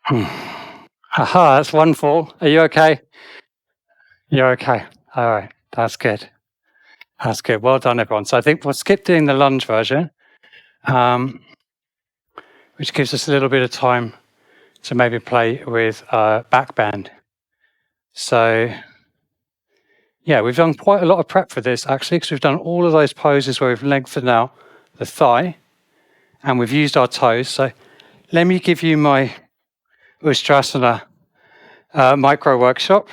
Aha, that's one fall. Are you okay? You're okay. All right. That's good. That's good. Well done, everyone. So I think we'll skip doing the lunge version, which gives us a little bit of time to maybe play with back bend. So, yeah, we've done quite a lot of prep for this, actually, because we've done all of those poses where we've lengthened out the thigh, and we've used our toes. So let me give you my Ustrasana micro workshop.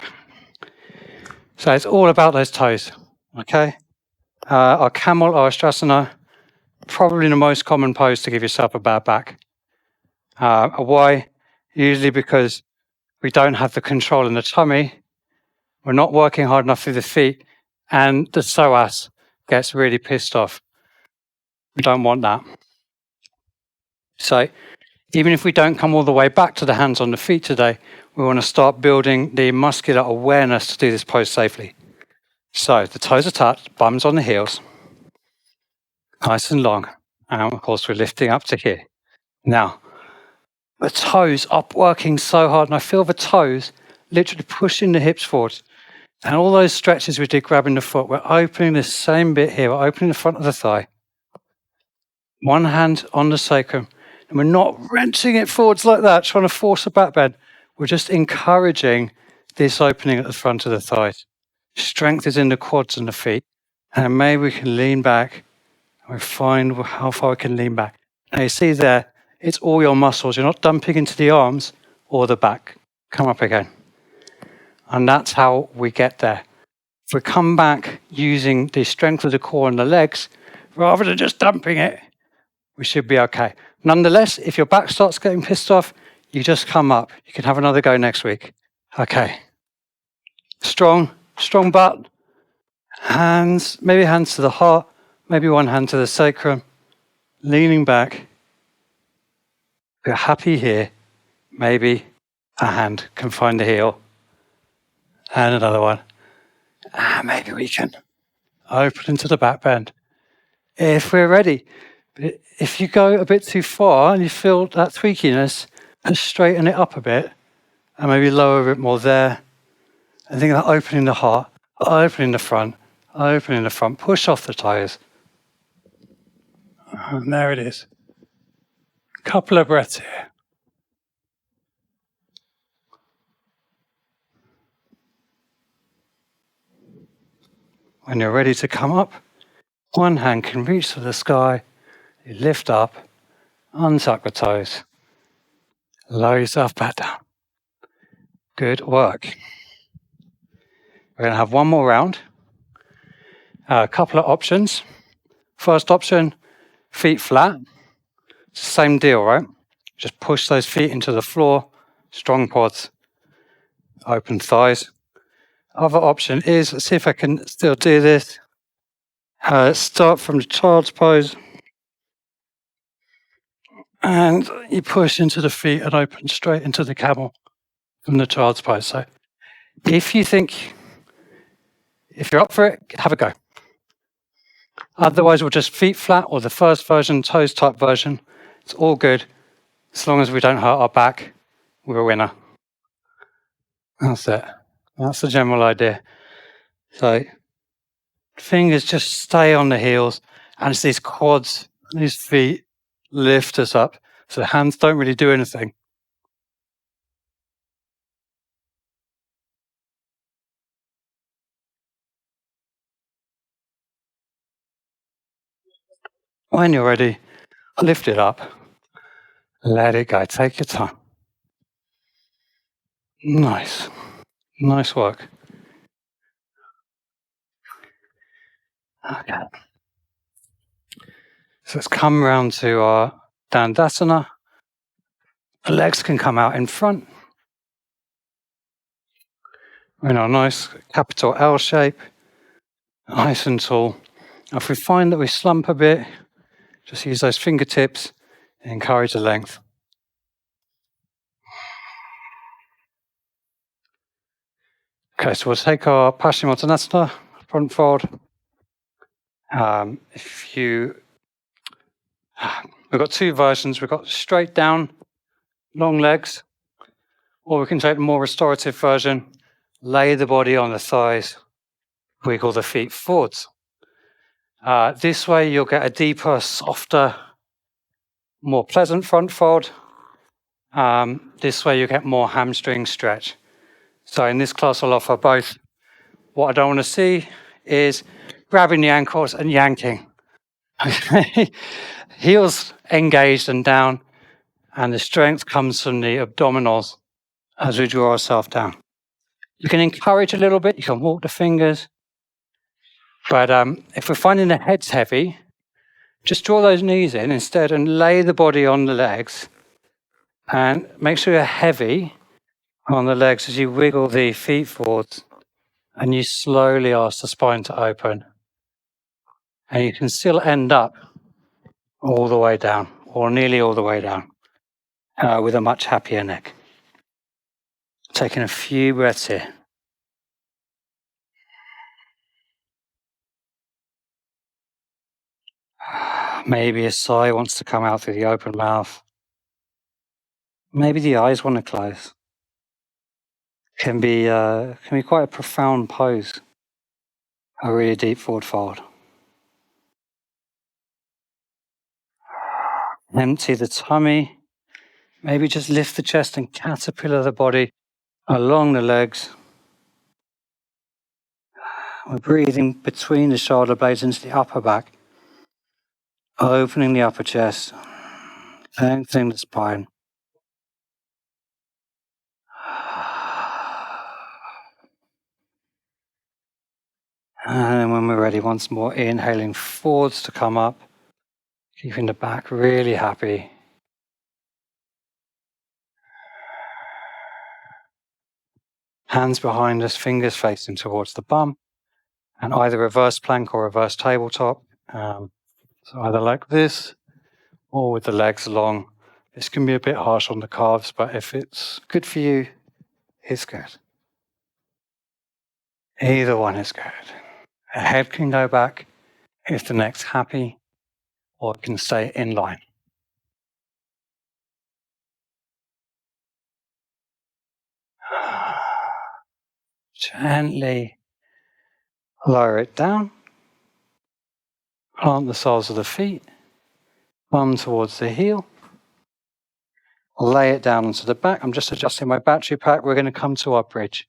So it's all about those toes, okay? Our camel or Ustrasana, probably the most common pose to give yourself a bad back. Why? Usually because we don't have the control in the tummy, we're not working hard enough through the feet, and the psoas gets really pissed off. We don't want that. So even if we don't come all the way back to the hands on the feet today, we want to start building the muscular awareness to do this pose safely. So the toes are touched, bums on the heels, nice and long. And of course, we're lifting up to here. Now, the toes are working so hard, and I feel the toes literally pushing the hips forward. And all those stretches we did grabbing the foot, we're opening the same bit here. We're opening the front of the thigh. One hand on the sacrum. And we're not wrenching it forwards like that, trying to force a back bend. We're just encouraging this opening at the front of the thighs. Strength is in the quads and the feet. And maybe we can lean back and we find how far we can lean back. Now you see there, it's all your muscles. You're not dumping into the arms or the back. Come up again. And that's how we get there. If we come back using the strength of the core and the legs, rather than just dumping it, we should be okay. Nonetheless, if your back starts getting pissed off, you just come up. You can have another go next week. Okay. Strong butt. Hands, maybe hands to the heart, maybe one hand to the sacrum. Leaning back. If you're happy here, maybe a hand can find the heel. And another one. And maybe we can open into the back bend. If we're ready. If you go a bit too far and you feel that tweakiness, just straighten it up a bit and maybe lower it more there. And think about opening the heart, opening the front, push off the toes. And there it is. Couple of breaths here. When you're ready to come up, one hand can reach to the sky. You lift up, untuck the toes, lower yourself back down. Good work. We're going to have one more round. A couple of options. First option, feet flat. Same deal, right? Just push those feet into the floor, strong quads, open thighs. Other option is, let's see if I can still do this. Start from the child's pose. And you push into the feet and open straight into the camel from the child's pose. So if you're up for it, have a go. Otherwise, we'll just feet flat or the first version, toes type version. It's all good. As long as we don't hurt our back, we're a winner. That's it. That's the general idea. So fingers just stay on the heels, and it's these quads, these feet lift us up. So the hands don't really do anything. When you're ready, lift it up. Let it go. Take your time. Nice. Nice work. Okay. So let's come round to our Dandasana. The legs can come out in front. In our nice capital L shape. Nice and tall. If we find that we slump a bit, just use those fingertips and encourage the length. Okay, so we'll take our Paschimottanasana, front fold. We've got two versions. We've got straight down, long legs, or we can take the more restorative version, lay the body on the thighs, wiggle the feet forwards. This way you'll get a deeper, softer, more pleasant front fold. This way you get more hamstring stretch. So in this class I'll offer both. What I don't want to see is grabbing the ankles and yanking. Heels engaged and down, and the strength comes from the abdominals as we draw ourselves down. You can encourage a little bit, you can walk the fingers, but if we're finding the head's heavy, just draw those knees in instead and lay the body on the legs, and make sure you're heavy on the legs as you wiggle the feet forwards, and you slowly ask the spine to open. And you can still end up all the way down, or nearly all the way down, with a much happier neck. Taking a few breaths here. Maybe a sigh wants to come out through the open mouth. Maybe the eyes want to close. Can be quite a profound pose. A really deep forward fold. Empty the tummy. Maybe just lift the chest and caterpillar the body along the legs. We're breathing between the shoulder blades into the upper back, opening the upper chest, lengthening the spine. And then when we're ready, once more, inhaling forwards to come up, keeping the back really happy. Hands behind us, fingers facing towards the bum, and either reverse plank or reverse tabletop. So either like this or with the legs long. This can be a bit harsh on the calves, but if it's good for you, it's good. Either one is good. The head can go back if the neck's happy, or it can stay in line. Gently lower it down. Plant the soles of the feet. Bum towards the heel. Lay it down onto the back. I'm just adjusting my battery pack. We're going to come to our bridge.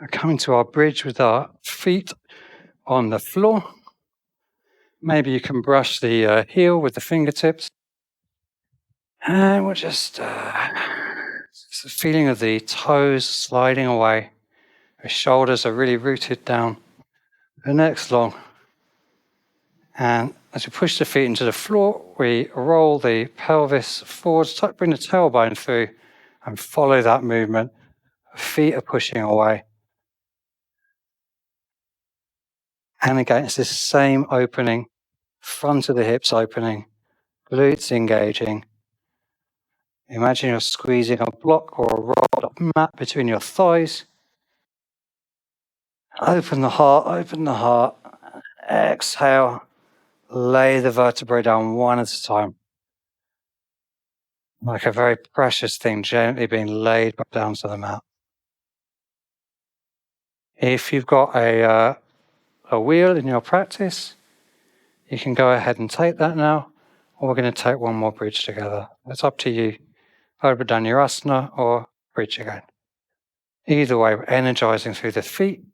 We're coming to our bridge with our feet on the floor. Maybe you can brush the heel with the fingertips. And we'll just it's the feeling of the toes sliding away. The shoulders are really rooted down. The neck's long. And as we push the feet into the floor, we roll the pelvis forwards, bring the tailbone through, and follow that movement. Feet are pushing away. And again, it's this same opening, front of the hips opening, glutes engaging. Imagine you're squeezing a block or a rolled up mat between your thighs. Open the heart, open the heart. Exhale, lay the vertebrae down one at a time. Like a very precious thing gently being laid back down to the mat. If you've got a wheel in your practice, you can go ahead and take that now, or we're going to take one more bridge together. It's up to you. Urdhva or bridge again. Either way, we're energizing through the feet,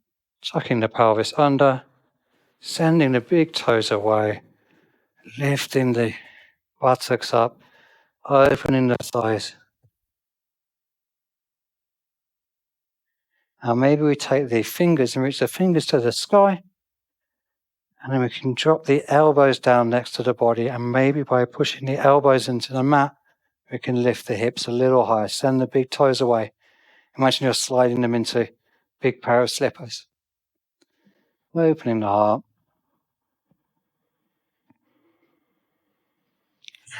tucking the pelvis under, sending the big toes away, lifting the buttocks up, opening the thighs. Now maybe we take the fingers and reach the fingers to the sky, and then we can drop the elbows down next to the body, and maybe by pushing the elbows into the mat, we can lift the hips a little higher, send the big toes away. Imagine you're sliding them into big pair of slippers. Opening the heart.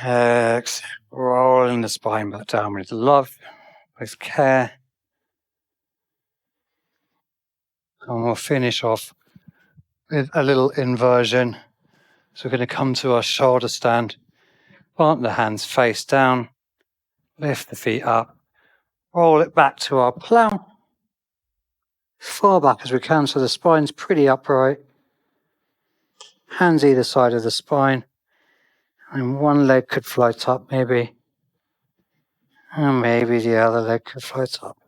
Exhale, rolling the spine back down with love, with care. And we'll finish off with a little inversion. So we're going to come to our shoulder stand, plant the hands face down, lift the feet up, roll it back to our plow, as far back as we can so the spine's pretty upright. Hands either side of the spine, and one leg could float up maybe, and maybe the other leg could float up.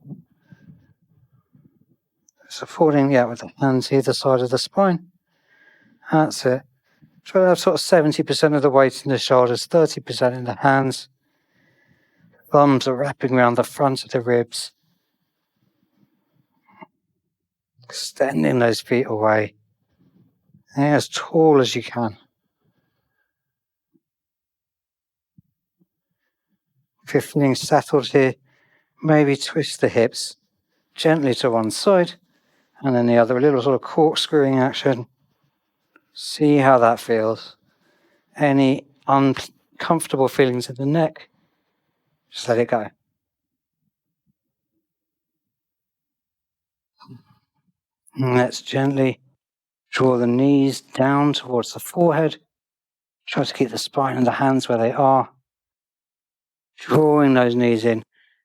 Supporting, with the hands either side of the spine. That's it. Try to have sort of 70% of the weight in the shoulders, 30% in the hands. Thumbs are wrapping around the front of the ribs. Extending those feet away. As tall as you can. If you're feeling settled here, maybe twist the hips gently to one side and then the other, a little sort of corkscrewing action. See how that feels. Any uncomfortable feelings in the neck, just let it go. And let's gently draw the knees down towards the forehead. Try to keep the spine and the hands where they are. Drawing those knees in.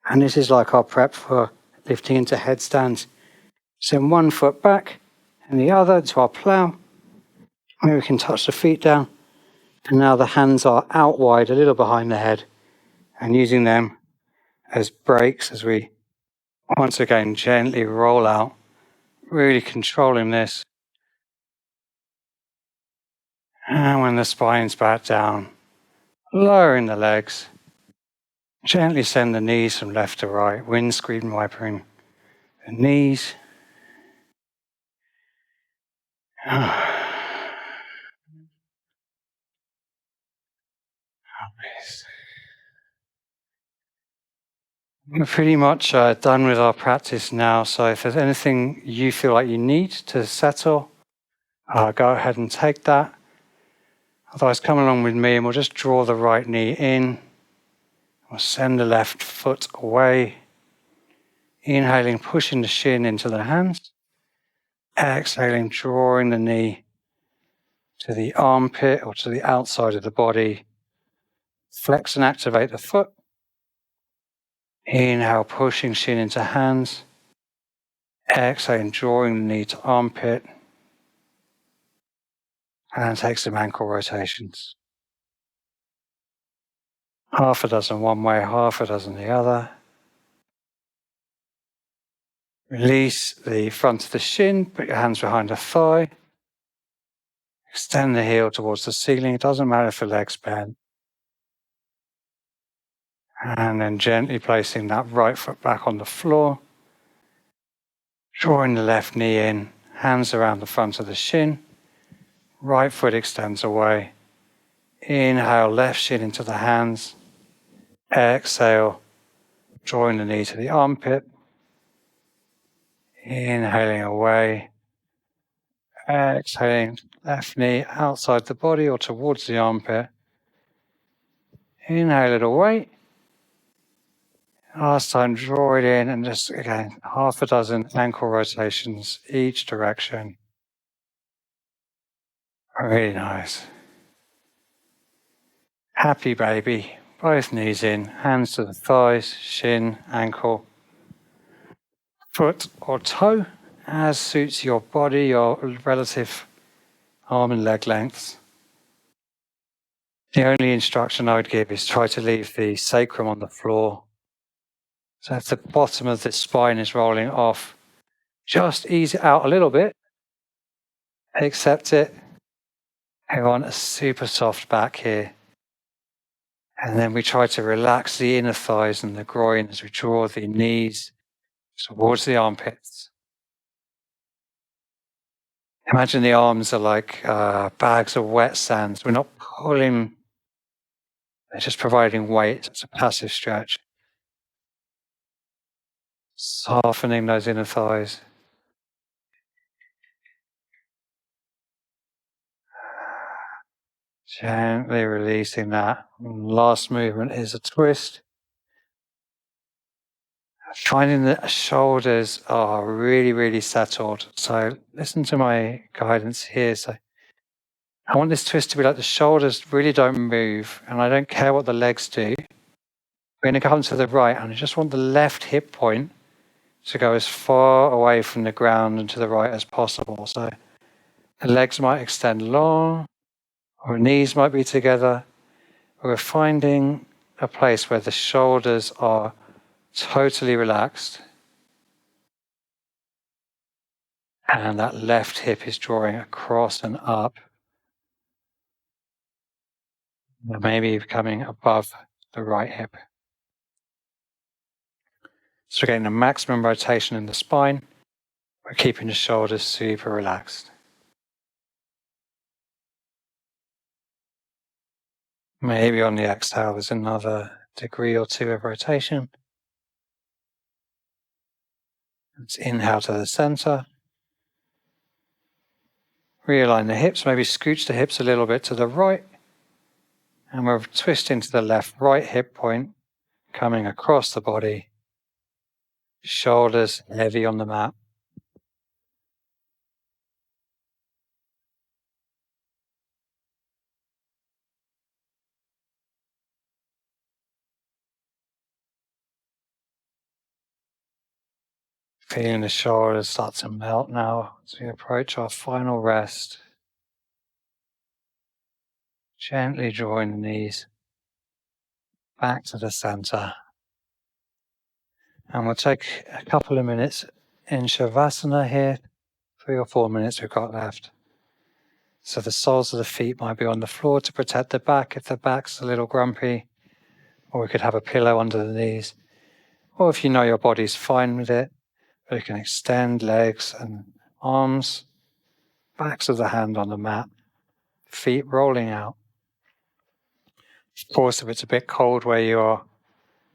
And this is like our prep for lifting into headstands. Send one foot back and the other to our plow. Maybe we can touch the feet down. And now the hands are out wide, a little behind the head. and using them as brakes as we once again gently roll out, really controlling this. And when the spine's back down, lowering the legs, gently send the knees from left to right, windscreen wipering the knees. We're pretty much done with our practice now, so if there's anything you feel like you need to settle, go ahead and take that. Otherwise, come along with me and we'll just draw the right knee in. We'll send the left foot away. Inhaling, pushing the shin into the hands. Exhaling, drawing the knee to the armpit or to the outside of the body. Flex and activate the foot. Inhale, pushing shin into hands. Exhaling, drawing the knee to armpit. And take some ankle rotations. Half a dozen one way, half a dozen the other. Release the front of the shin, put your hands behind the thigh. Extend the heel towards the ceiling. It doesn't matter if the leg's bent. And then gently placing that right foot back on the floor. Drawing the left knee in, hands around the front of the shin. Right foot extends away. Inhale, left shin into the hands. Exhale, drawing the knee to the armpit. Inhaling away. Exhaling, left knee outside the body or towards the armpit. Inhale it away. Last time, draw it in and just, again, half a dozen ankle rotations each direction. Really nice. Happy baby. Both knees in, hands to the thighs, shin, ankle, foot or toe, as suits your body, your relative arm and leg lengths. The only instruction I would give is try to leave the sacrum on the floor. So if the bottom of the spine is rolling off, just ease it out a little bit. Accept it. I want a super soft back here. And then we try to relax the inner thighs and the groin as we draw the knees towards the armpits. Imagine the arms are like bags of wet sand. We're not pulling, they're just providing weight. It's a passive stretch. Softening those inner thighs. Gently releasing that. Last movement is a twist. Finding that the shoulders are really, really settled. So listen to my guidance here. So I want this twist to be like the shoulders really don't move, and I don't care what the legs do. We're going to come to the right, and I just want the left hip point to go as far away from the ground and to the right as possible. So the legs might extend long, or knees might be together. We're finding a place where the shoulders are totally relaxed. And that left hip is drawing across and up. Maybe coming above the right hip. So we're getting the maximum rotation in the spine. We're keeping the shoulders super relaxed. Maybe on the exhale there's another degree or two of rotation. Let's inhale to the center. Realign the hips, maybe scooch the hips a little bit to the right. And we're twisting to the left, right hip point, coming across the body. Shoulders heavy on the mat. Feeling the shoulders start to melt now as we approach our final rest. Gently drawing the knees back to the center. And we'll take a couple of minutes in Shavasana here, 3 or 4 minutes we've got left. So the soles of the feet might be on the floor to protect the back if the back's a little grumpy, or we could have a pillow under the knees. Or if you know your body's fine with it, you can extend legs and arms, backs of the hand on the mat, feet rolling out. Of course, if it's a bit cold where you are,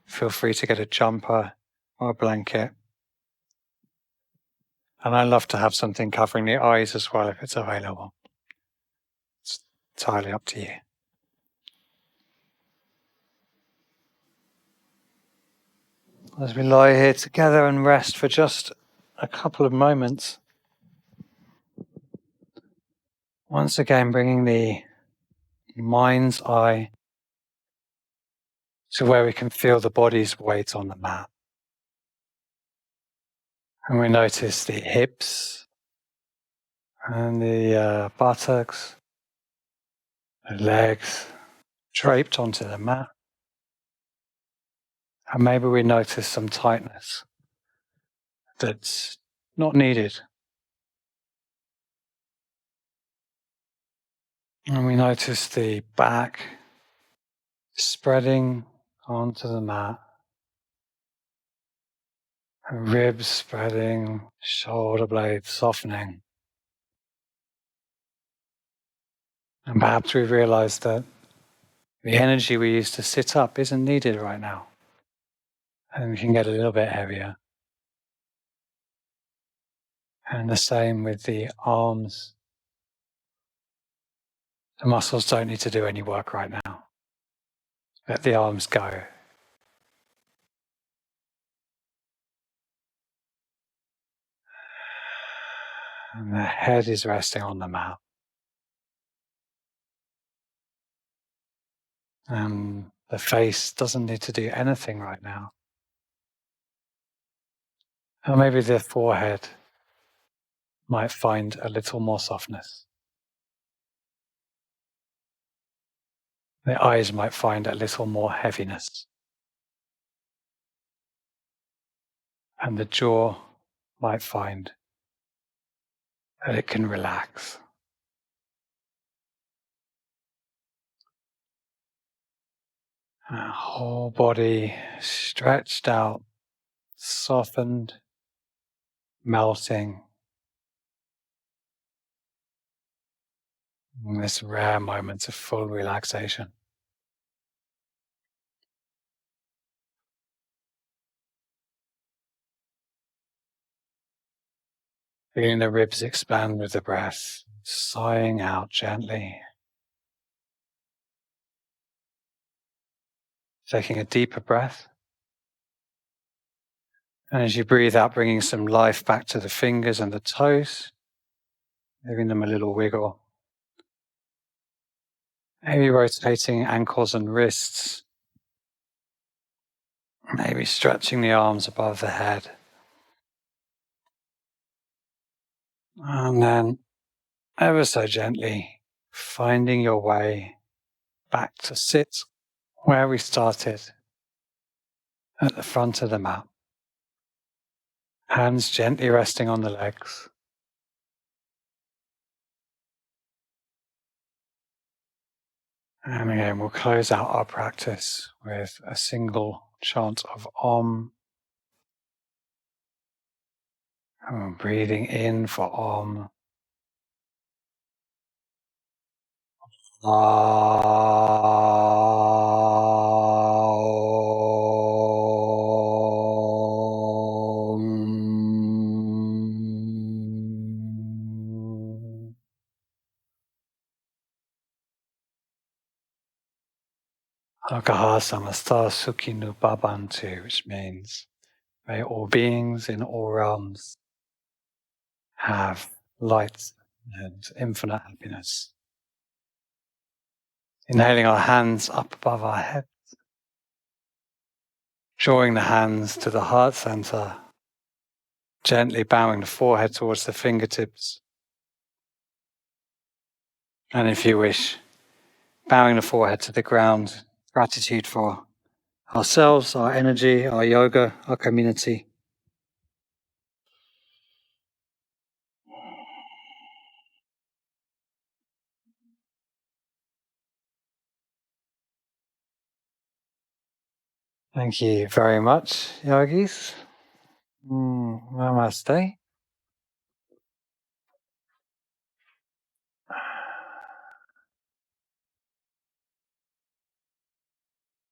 feel free to get a jumper or a blanket. And I love to have something covering the eyes as well if it's available. It's entirely up to you. As we lie here together and rest for just a couple of moments, once again bringing the mind's eye to where we can feel the body's weight on the mat. And we notice the hips and the buttocks, the legs draped onto the mat. And maybe we notice some tightness that's not needed. And we notice the back spreading onto the mat, and ribs spreading, shoulder blades softening. And perhaps we realize that the energy we use to sit up isn't needed right now. And we can get a little bit heavier. And the same with the arms. The muscles don't need to do any work right now. Let the arms go. And the head is resting on the mat. And the face doesn't need to do anything right now. Or maybe the forehead might find a little more softness. The eyes might find a little more heaviness. And the jaw might find that it can relax. Our whole body stretched out, softened, melting. In this rare moment of full relaxation. Feeling the ribs expand with the breath, sighing out gently. Taking a deeper breath. And as you breathe out, bringing some life back to the fingers and the toes, giving them a little wiggle. Maybe rotating ankles and wrists. Maybe stretching the arms above the head. And then, ever so gently, finding your way back to sit where we started, at the front of the mat. Hands gently resting on the legs. And again, we'll close out our practice with a single chant of Om. And we're breathing in for Om. Agaha samasta sukhinu bhavantu, which means may all beings in all realms have light and infinite happiness. Inhaling our hands up above our heads, drawing the hands to the heart center, gently bowing the forehead towards the fingertips. And if you wish, bowing the forehead to the ground, gratitude for ourselves, our energy, our yoga, our community. Thank you very much, yogis. Namaste.